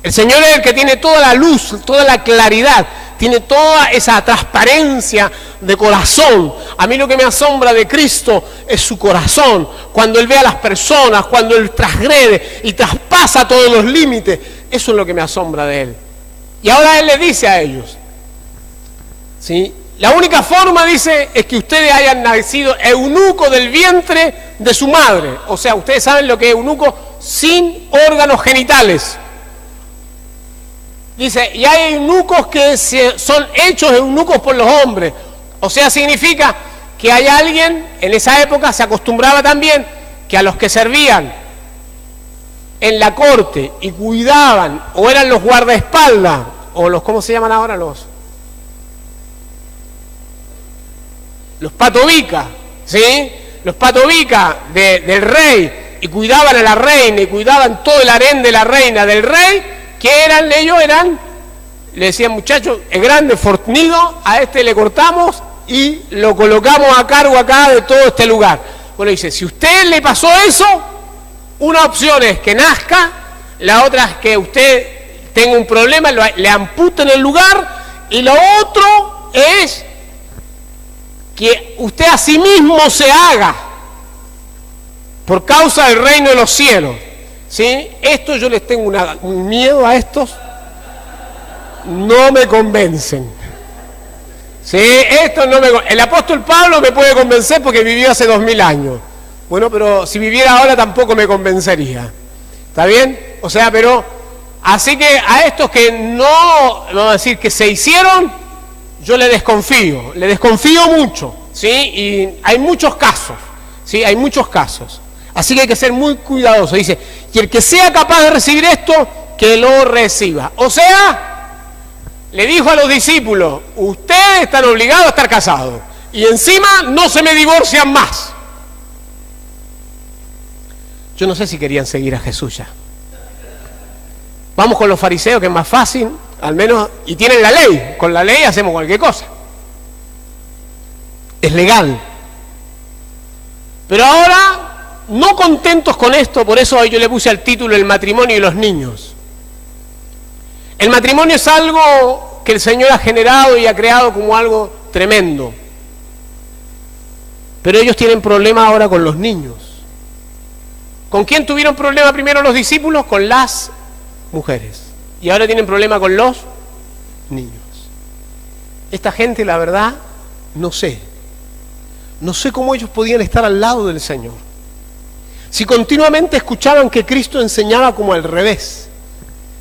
El Señor es el que tiene toda la luz, toda la claridad, tiene toda esa transparencia de corazón. A mí lo que me asombra de Cristo es su corazón. Cuando Él ve a las personas, cuando Él transgrede y traspasa todos los límites, eso es lo que me asombra de Él. Y ahora Él le dice a ellos, ¿sí? La única forma, dice, es que ustedes hayan nacido eunuco del vientre de su madre. O sea, ustedes saben lo que es eunuco, sin órganos genitales. Dice, y hay eunucos que son hechos eunucos por los hombres. O sea, significa que hay alguien, en esa época se acostumbraba también, que a los que servían en la corte y cuidaban, o eran los guardaespaldas, o los, ¿cómo se llaman ahora? Los patovicas, ¿sí? Los patovicas del rey, y cuidaban a la reina, y cuidaban todo el harén de la reina, del rey. ¿Qué eran ellos? Le decían, muchachos, es grande, fornido, a este le cortamos y lo colocamos a cargo acá de todo este lugar. Bueno, dice, si a usted le pasó eso, una opción es que nazca, la otra es que usted tenga un problema, le amputen el lugar, y lo otro es que usted a sí mismo se haga por causa del reino de los cielos. ¿Sí? Esto yo les tengo un miedo a estos, no me convencen. ¿Sí? Esto no me, el apóstol Pablo me puede convencer porque vivió hace 2000 años. Bueno, pero si viviera ahora tampoco me convencería. ¿Está bien? O sea, pero, así que a estos que no, vamos a decir, que se hicieron, yo les desconfío mucho. ¿Sí? Y hay muchos casos. ¿Sí? Hay muchos casos. Así que hay que ser muy cuidadoso. Dice, y el que sea capaz de recibir esto, que lo reciba. O sea, le dijo a los discípulos, ustedes están obligados a estar casados. Y encima no se me divorcian más. Yo no sé si querían seguir a Jesús ya. Vamos con los fariseos, que es más fácil, al menos, y tienen la ley. Con la ley hacemos cualquier cosa. Es legal. Pero ahora, no contentos con esto, por eso yo le puse al título el matrimonio y los niños. El matrimonio es algo que el Señor ha generado y ha creado como algo tremendo. Pero ellos tienen problema ahora con los niños. ¿Con quién tuvieron problema primero los discípulos? Con las mujeres. Y ahora tienen problema con los niños. Esta gente, la verdad, no sé. No sé cómo ellos podían estar al lado del Señor. Si continuamente escuchaban que Cristo enseñaba como al revés.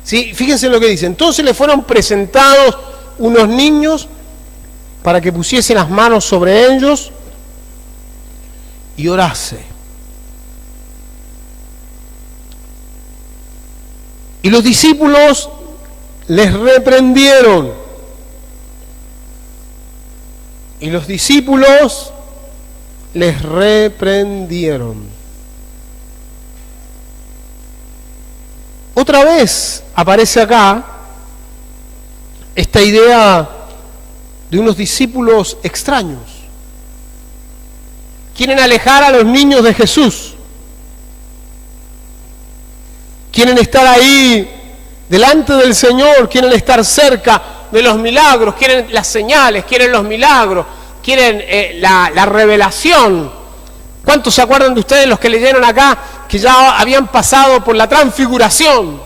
¿Sí? Fíjense lo que dice. Entonces le fueron presentados unos niños para que pusiese las manos sobre ellos y orase. Y los discípulos les reprendieron. Y los discípulos les reprendieron. Otra vez aparece acá esta idea de unos discípulos extraños. Quieren alejar a los niños de Jesús. Quieren estar ahí delante del Señor, quieren estar cerca de los milagros, quieren las señales, quieren los milagros, quieren la revelación. ¿Cuántos se acuerdan de ustedes, los que leyeron acá, que ya habían pasado por la transfiguración,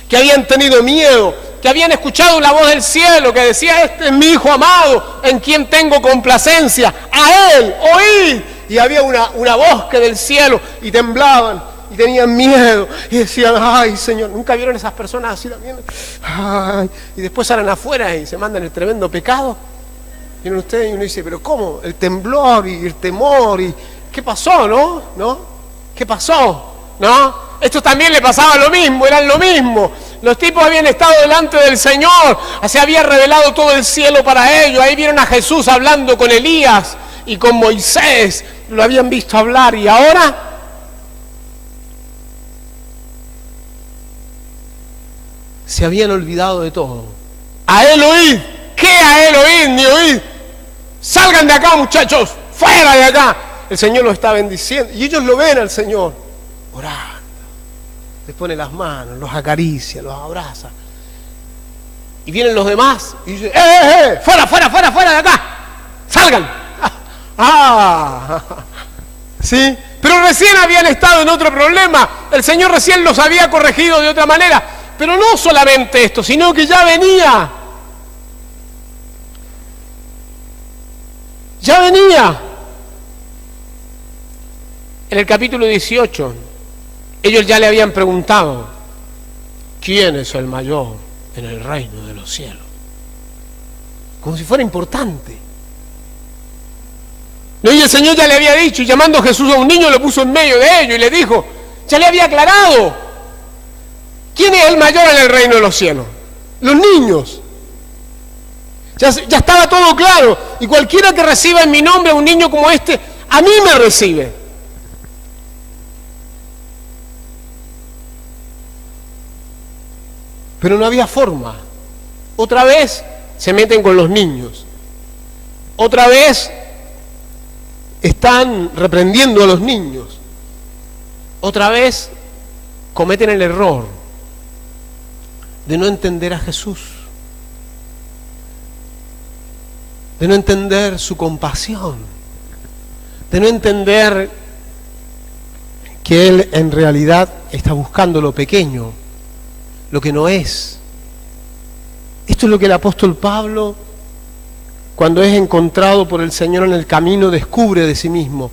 que habían tenido miedo, que habían escuchado la voz del cielo que decía: este es mi Hijo amado, en quien tengo complacencia, a Él oíd. Y había una voz que del cielo, y temblaban, y tenían miedo, y decían: ay, Señor. ¿Nunca vieron esas personas así también? Ay, y después salen afuera y se mandan el tremendo pecado. Vieron ustedes, y uno dice: pero ¿cómo? El temblor y el temor, y ¿qué pasó, no? ¿Qué pasó? ¿No? Esto también le pasaba lo mismo, eran lo mismo. Los tipos habían estado delante del Señor, se había revelado todo el cielo para ellos. Ahí vieron a Jesús hablando con Elías y con Moisés, lo habían visto hablar, y ahora se habían olvidado de todo. A Él oíd. ¿Qué a Él oíd ni oíd? Salgan de acá, muchachos, fuera de acá. El Señor los está bendiciendo y ellos lo ven al Señor orando. Les pone las manos, los acaricia, los abraza. Y vienen los demás y dicen: fuera, fuera, fuera, fuera de acá, salgan. ¿Sí? Pero recién habían estado en otro problema. El Señor recién los había corregido de otra manera. Pero no solamente esto, sino que ya venía. Ya venía. En el capítulo 18, ellos ya le habían preguntado: ¿quién es el mayor en el reino de los cielos? Como si fuera importante. No, y el Señor ya le había dicho, y llamando a Jesús a un niño, lo puso en medio de ellos y le dijo, ya le había aclarado: ¿quién es el mayor en el reino de los cielos? Los niños. Ya estaba todo claro. Y cualquiera que reciba en mi nombre a un niño como este, a mí me recibe. Pero no había forma. Otra vez se meten con los niños. Otra vez están reprendiendo a los niños. Otra vez cometen el error de no entender a Jesús, de no entender su compasión, de no entender que Él en realidad está buscando lo pequeño, lo que no es. Esto es lo que el apóstol Pablo, cuando es encontrado por el Señor en el camino, descubre de sí mismo,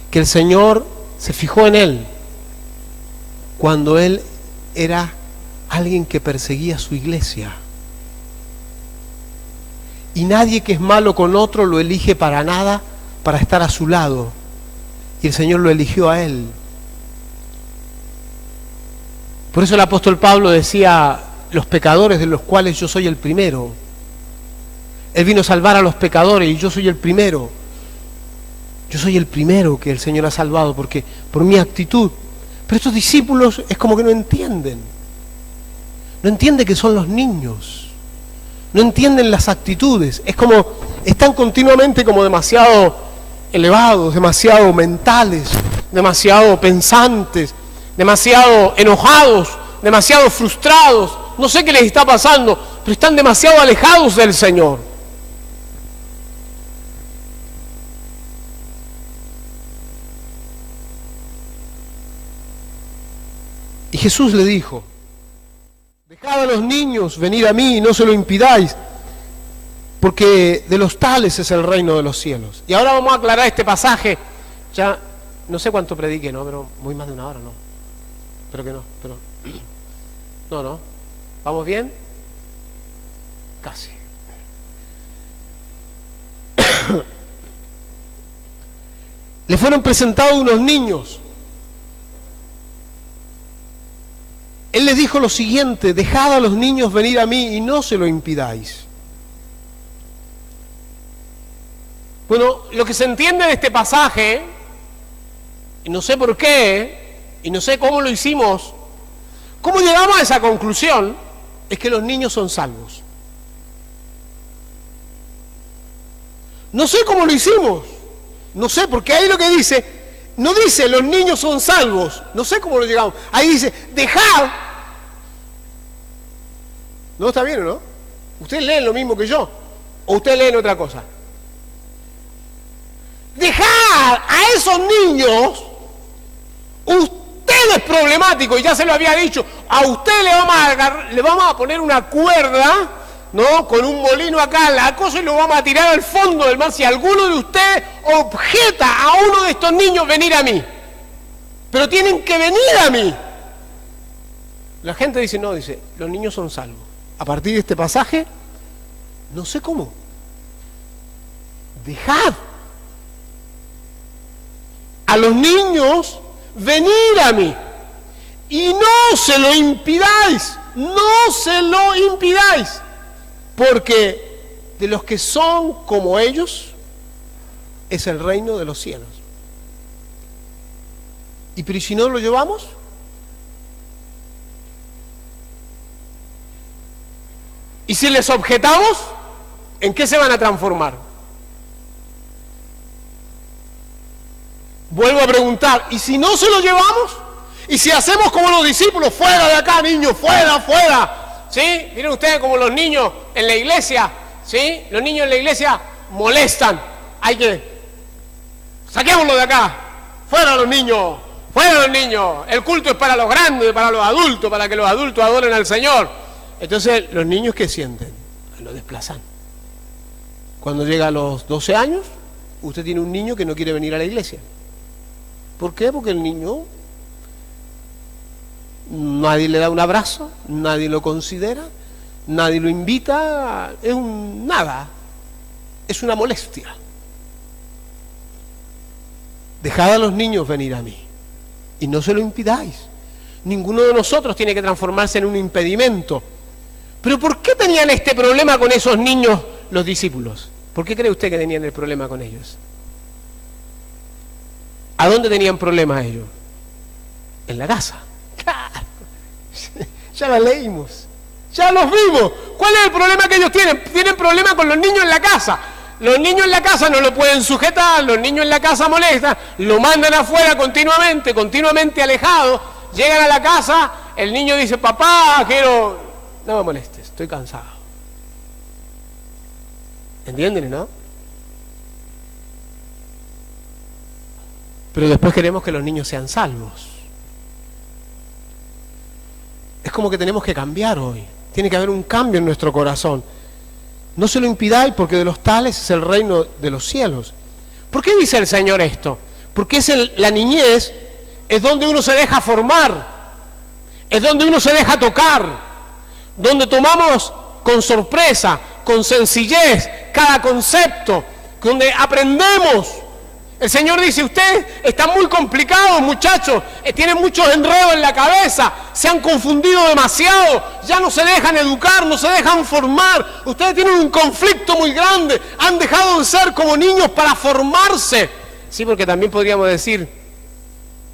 que el Señor se fijó en él cuando él era alguien que perseguía su iglesia. Y nadie que es malo con otro lo elige para nada, para estar a su lado. Y el Señor lo eligió a él. Por eso el apóstol Pablo decía: los pecadores, de los cuales yo soy el primero. Él vino a salvar a los pecadores y yo soy el primero. Yo soy el primero que el Señor ha salvado porque por mi actitud. Pero estos discípulos es como que no entienden. No entienden que son los niños. No entienden las actitudes. Es como, están continuamente como demasiado elevados, demasiado mentales, demasiado pensantes, demasiado enojados, demasiado frustrados. No sé qué les está pasando, pero están demasiado alejados del Señor. Y Jesús le dijo: dejad a los niños venir a mí y no se lo impidáis, porque de los tales es el reino de los cielos. Y ahora vamos a aclarar este pasaje. Ya no sé cuánto prediqué, ¿no? Pero muy más de una hora, ¿no? Espero que no, pero... No. ¿Vamos bien? Casi. Le fueron presentados unos niños. Él les dijo lo siguiente: dejad a los niños venir a mí y no se lo impidáis. Bueno, lo que se entiende de este pasaje, y no sé por qué, y no sé cómo lo hicimos, cómo llegamos a esa conclusión, es que los niños son salvos. No sé cómo lo hicimos, no sé, porque ahí lo que dice, no dice los niños son salvos, no sé cómo lo llegamos, ahí dice dejad. ¿No está bien o no? ¿Ustedes leen lo mismo que yo? ¿O ustedes leen otra cosa? Dejad a esos niños, es problemático, y ya se lo había dicho, a usted le vamos a poner una cuerda, ¿no? Con un molino acá, la cosa, y lo vamos a tirar al fondo del mar si alguno de ustedes objeta a uno de estos niños venir a mí. Pero tienen que venir a mí. La gente dice, no, dice, los niños son salvos. A partir de este pasaje, no sé cómo. Dejad a los niños venir a mí. Y no se lo impidáis. No se lo impidáis. Porque de los que son como ellos es el reino de los cielos. ¿Y pero si no lo llevamos? ¿Y si les objetamos? ¿En qué se van a transformar? Vuelvo a preguntar, ¿y si no se lo llevamos? ¿Y si hacemos como los discípulos? Fuera de acá, niños, fuera, fuera. ¿Sí? Miren ustedes como los niños en la iglesia, ¿sí? Los niños en la iglesia molestan. Hay que... saquémoslo de acá. Fuera los niños. Fuera los niños. El culto es para los grandes, para los adultos, para que los adultos adoren al Señor. Entonces, los niños, ¿qué sienten? Lo desplazan. Cuando llega a los 12 años, usted tiene un niño que no quiere venir a la iglesia. ¿Por qué? Porque el niño, nadie le da un abrazo, nadie lo considera, nadie lo invita, es un nada, es una molestia. Dejad a los niños venir a mí y no se lo impidáis. Ninguno de nosotros tiene que transformarse en un impedimento. ¿Pero por qué tenían este problema con esos niños los discípulos? ¿Por qué cree usted que tenían el problema con ellos? ¿A dónde tenían problemas ellos? En la casa. ¡Claro! Ya la leímos, ya los vimos. ¿Cuál es el problema que ellos tienen? Tienen problemas con los niños en la casa. Los niños en la casa no lo pueden sujetar, los niños en la casa molestan, lo mandan afuera continuamente alejado. Llegan a la casa, el niño dice, papá, quiero... No me molestes, estoy cansado. ¿Entienden, no? Pero después queremos que los niños sean salvos. Es como que tenemos que cambiar hoy. Tiene que haber un cambio en nuestro corazón. No se lo impidáis porque de los tales es el reino de los cielos. ¿Por qué dice el Señor esto? Porque la niñez es donde uno se deja formar, es donde uno se deja tocar, donde tomamos con sorpresa, con sencillez, cada concepto, donde aprendemos. El Señor dice, ustedes están muy complicados, muchachos, tienen muchos enredos en la cabeza, se han confundido demasiado, ya no se dejan educar, no se dejan formar, ustedes tienen un conflicto muy grande, han dejado de ser como niños para formarse. Sí, porque también podríamos decir,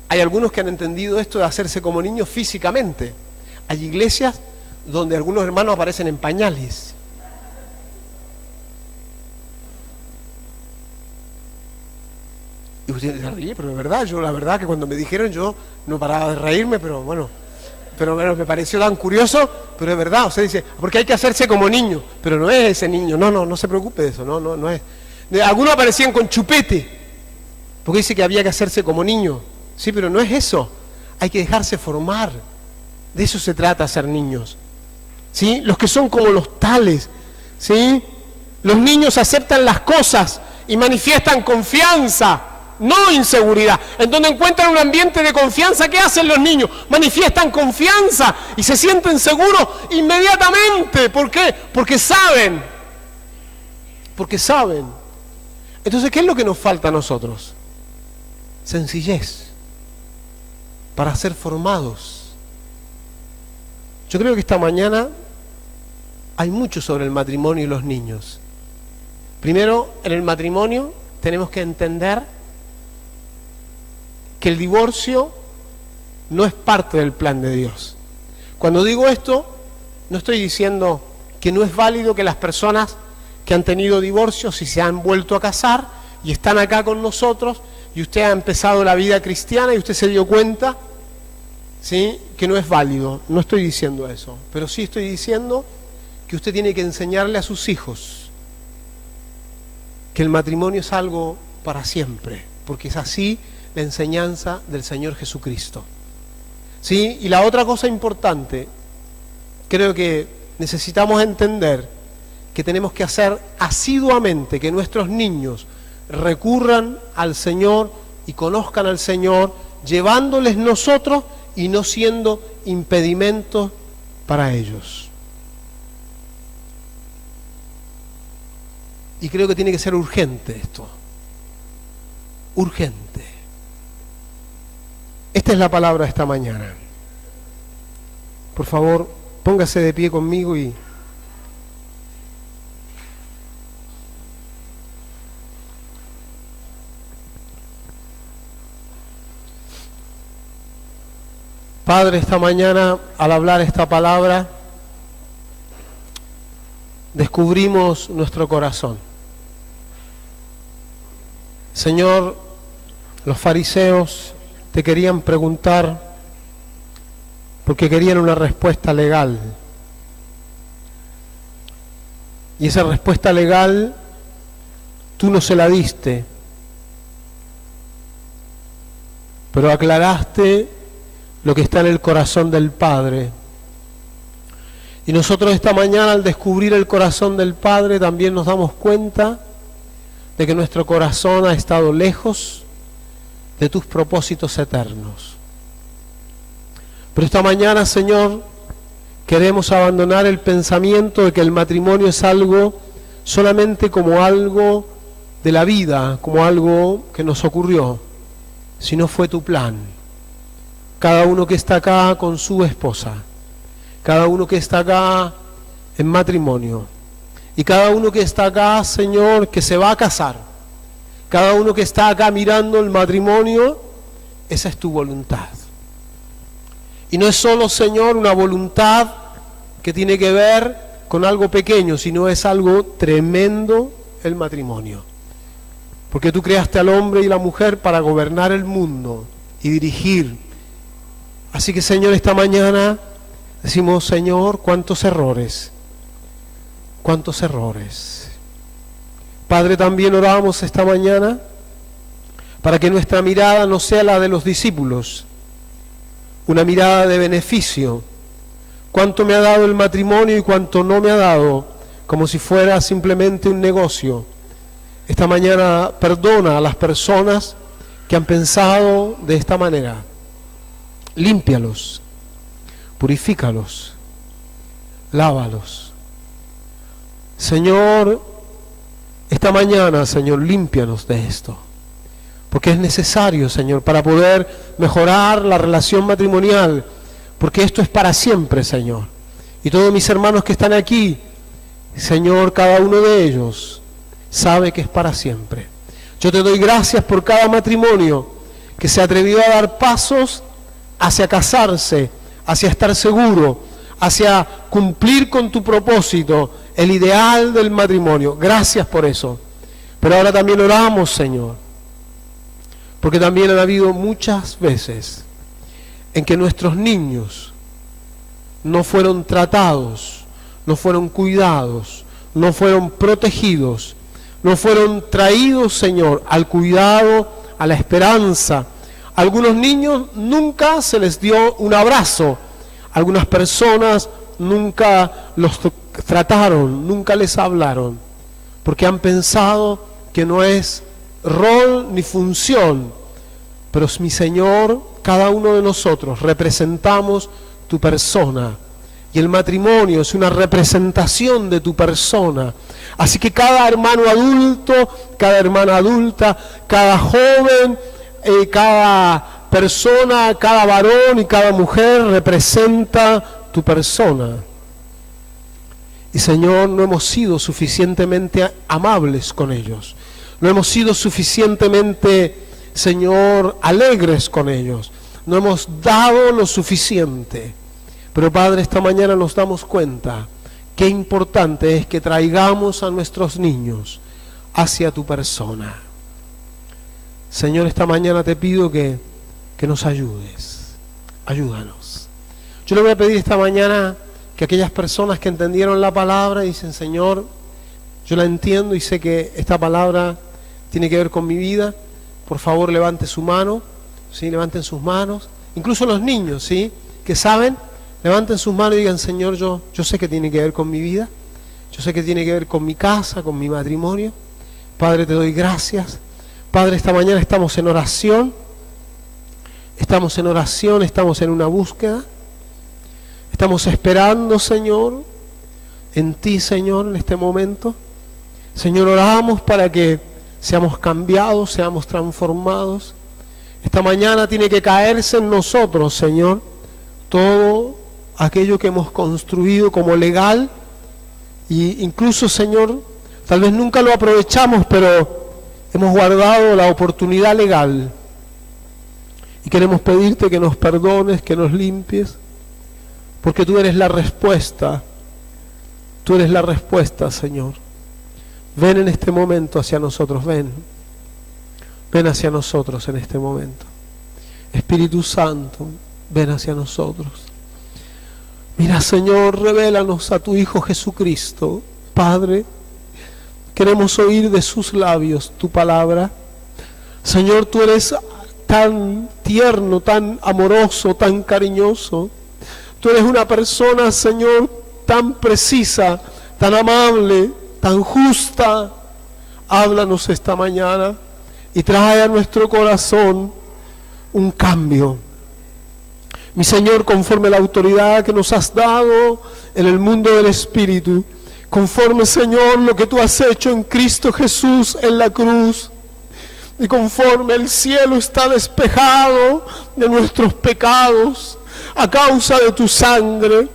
hay algunos que han entendido esto de hacerse como niños físicamente. Hay iglesias donde algunos hermanos aparecen en pañales. Y usted se ríe, pero es verdad, yo la verdad que cuando me dijeron yo no paraba de reírme, pero bueno, me pareció tan curioso, pero es verdad, usted dice, porque hay que hacerse como niño, pero no es ese niño, no se preocupe de eso, no es. Algunos aparecían con chupete, porque dice que había que hacerse como niño, sí, pero no es eso, hay que dejarse formar, de eso se trata ser niños, ¿sí? Los que son como los tales, ¿sí? Los niños aceptan las cosas y manifiestan confianza, no inseguridad. En donde encuentran un ambiente de confianza, ¿qué hacen los niños? Manifiestan confianza y se sienten seguros inmediatamente. ¿Por qué? Porque saben. Entonces, ¿qué es lo que nos falta a nosotros? Sencillez para ser formados. Yo creo que esta mañana hay mucho sobre el matrimonio y los niños. Primero, en el matrimonio tenemos que entender que el divorcio no es parte del plan de Dios. Cuando digo esto, no estoy diciendo que no es válido que las personas que han tenido divorcios y se han vuelto a casar y están acá con nosotros y usted ha empezado la vida cristiana y usted se dio cuenta, ¿sí?, que no es válido. No estoy diciendo eso, pero sí estoy diciendo que usted tiene que enseñarle a sus hijos que el matrimonio es algo para siempre, porque es así la enseñanza del Señor Jesucristo. ¿Sí? Y la otra cosa importante, creo que necesitamos entender que tenemos que hacer asiduamente que nuestros niños recurran al Señor y conozcan al Señor, llevándoles nosotros y no siendo impedimentos para ellos. Y creo que tiene que ser urgente esto. Urgente. Esta es la palabra de esta mañana. Por favor, póngase de pie conmigo y Padre, esta mañana, al hablar esta palabra, descubrimos nuestro corazón. Señor, los fariseos te querían preguntar porque querían una respuesta legal. Y esa respuesta legal tú no se la diste, pero aclaraste lo que está en el corazón del Padre. Y nosotros esta mañana, al descubrir el corazón del Padre, también nos damos cuenta de que nuestro corazón ha estado lejos de tus propósitos eternos. Pero esta mañana, Señor, queremos abandonar el pensamiento de que el matrimonio es algo solamente como algo de la vida, como algo que nos ocurrió, sino fue tu plan. Cada uno que está acá con su esposa, cada uno que está acá en matrimonio, y cada uno que está acá, Señor, que se va a casar, cada uno que está acá mirando el matrimonio, esa es tu voluntad. Y no es solo, Señor, una voluntad que tiene que ver con algo pequeño, sino es algo tremendo el matrimonio. Porque tú creaste al hombre y la mujer para gobernar el mundo y dirigir. Así que, Señor, esta mañana decimos, Señor, cuántos errores. Cuántos errores. Padre, también oramos esta mañana para que nuestra mirada no sea la de los discípulos, una mirada de beneficio. Cuánto me ha dado el matrimonio y cuánto no me ha dado, como si fuera simplemente un negocio. Esta mañana perdona a las personas que han pensado de esta manera. Límpialos, purifícalos, lávalos. Señor, esta mañana, Señor, límpianos de esto, porque es necesario, Señor, para poder mejorar la relación matrimonial, porque esto es para siempre, Señor. Y todos mis hermanos que están aquí, Señor, cada uno de ellos sabe que es para siempre. Yo te doy gracias por cada matrimonio que se atrevió a dar pasos hacia casarse, hacia estar seguro, hacia cumplir con tu propósito, el ideal del matrimonio. Gracias por eso. Pero ahora también oramos, Señor, porque también han habido muchas veces en que nuestros niños no fueron tratados, no fueron cuidados, no fueron protegidos, no fueron traídos, Señor, al cuidado, a la esperanza. A algunos niños nunca se les dio un abrazo, algunas personas nunca los trataron, nunca les hablaron, porque han pensado que no es rol ni función. Pero mi Señor, cada uno de nosotros representamos tu persona, y el matrimonio es una representación de tu persona. Así que cada hermano adulto, cada hermana adulta, cada joven, cada persona, cada varón y cada mujer representa tu persona. Y Señor, no hemos sido suficientemente amables con ellos, no hemos sido suficientemente, Señor, alegres con ellos, no hemos dado lo suficiente. Pero Padre, esta mañana nos damos cuenta qué importante es que traigamos a nuestros niños hacia tu persona. Señor, esta mañana te pido que nos ayudes, ayúdanos. Yo le voy a pedir esta mañana que aquellas personas que entendieron la palabra y dicen, Señor, yo la entiendo y sé que esta palabra tiene que ver con mi vida, por favor levante su mano, ¿sí? Levanten sus manos incluso los niños, ¿sí? Que saben, levanten sus manos y digan, Señor, yo sé que tiene que ver con mi vida, yo sé que tiene que ver con mi casa, con mi matrimonio. Padre, te doy gracias. Padre, esta mañana estamos en oración, estamos en una búsqueda, estamos esperando, Señor, en ti, Señor, en este momento. Señor, oramos para que seamos cambiados, seamos transformados. Esta mañana tiene que caerse en nosotros, Señor, todo aquello que hemos construido como legal, y incluso, Señor, tal vez nunca lo aprovechamos, pero hemos guardado la oportunidad legal. Y queremos pedirte que nos perdones, que nos limpies, porque tú eres la respuesta. Tú eres la respuesta, Señor. Ven en este momento hacia nosotros, ven. Ven hacia nosotros en este momento. Espíritu Santo, ven hacia nosotros. Mira, Señor, revélanos a tu Hijo Jesucristo. Padre, queremos oír de sus labios tu palabra. Señor, tú eres tan tierno, tan amoroso, tan cariñoso. Tú eres una persona, Señor, tan precisa, tan amable, tan justa. Háblanos esta mañana y trae a nuestro corazón un cambio. Mi Señor, conforme a la autoridad que nos has dado en el mundo del Espíritu, conforme, Señor, lo que tú has hecho en Cristo Jesús en la cruz, y conforme el cielo está despejado de nuestros pecados a causa de tu sangre,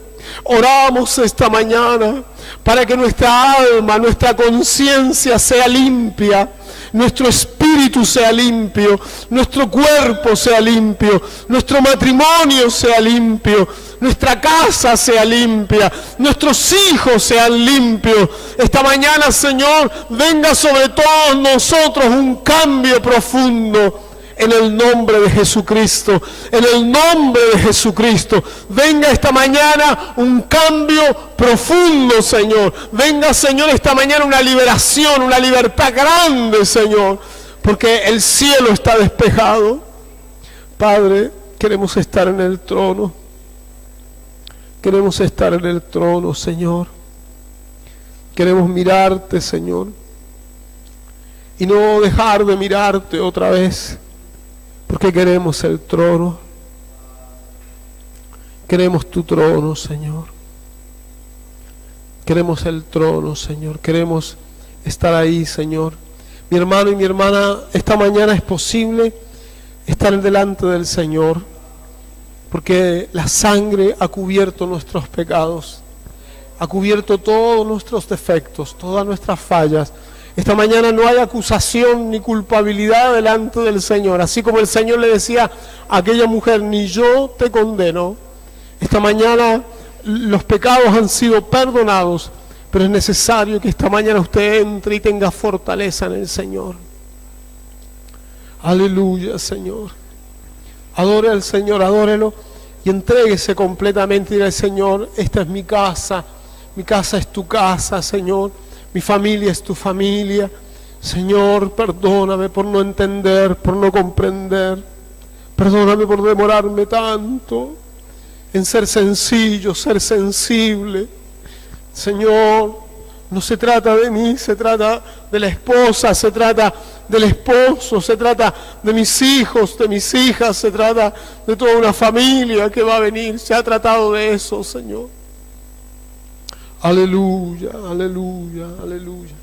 oramos esta mañana para que nuestra alma, nuestra conciencia sea limpia, nuestro espíritu sea limpio, nuestro cuerpo sea limpio, nuestro matrimonio sea limpio, nuestra casa sea limpia, nuestros hijos sean limpios. Esta mañana, Señor, venga sobre todos nosotros un cambio profundo. En el nombre de Jesucristo, en el nombre de Jesucristo, venga esta mañana un cambio profundo, Señor. Venga, Señor, esta mañana una liberación, una libertad grande, Señor, porque el cielo está despejado. Padre, queremos estar en el trono. Queremos estar en el trono, Señor. Queremos mirarte, Señor, y no dejar de mirarte otra vez. Porque queremos el trono. Queremos tu trono, Señor. Queremos el trono, Señor. Queremos estar ahí, Señor. Mi hermano y mi hermana, esta mañana es posible estar delante del Señor, porque la sangre ha cubierto nuestros pecados, ha cubierto todos nuestros defectos, todas nuestras fallas. Esta mañana no hay acusación ni culpabilidad delante del Señor. Así como el Señor le decía a aquella mujer, ni yo te condeno. Esta mañana los pecados han sido perdonados, pero es necesario que esta mañana usted entre y tenga fortaleza en el Señor. Aleluya, Señor. Adore al Señor, adórelo y entréguese completamente y diga al Señor, esta es mi casa es tu casa, Señor. Mi familia es tu familia. Señor, perdóname por no entender, por no comprender. Perdóname por demorarme tanto en ser sencillo, ser sensible. Señor, no se trata de mí, se trata de la esposa, se trata del esposo, se trata de mis hijos, de mis hijas, se trata de toda una familia que va a venir. Se ha tratado de eso, Señor. Aleluya, aleluya, aleluya.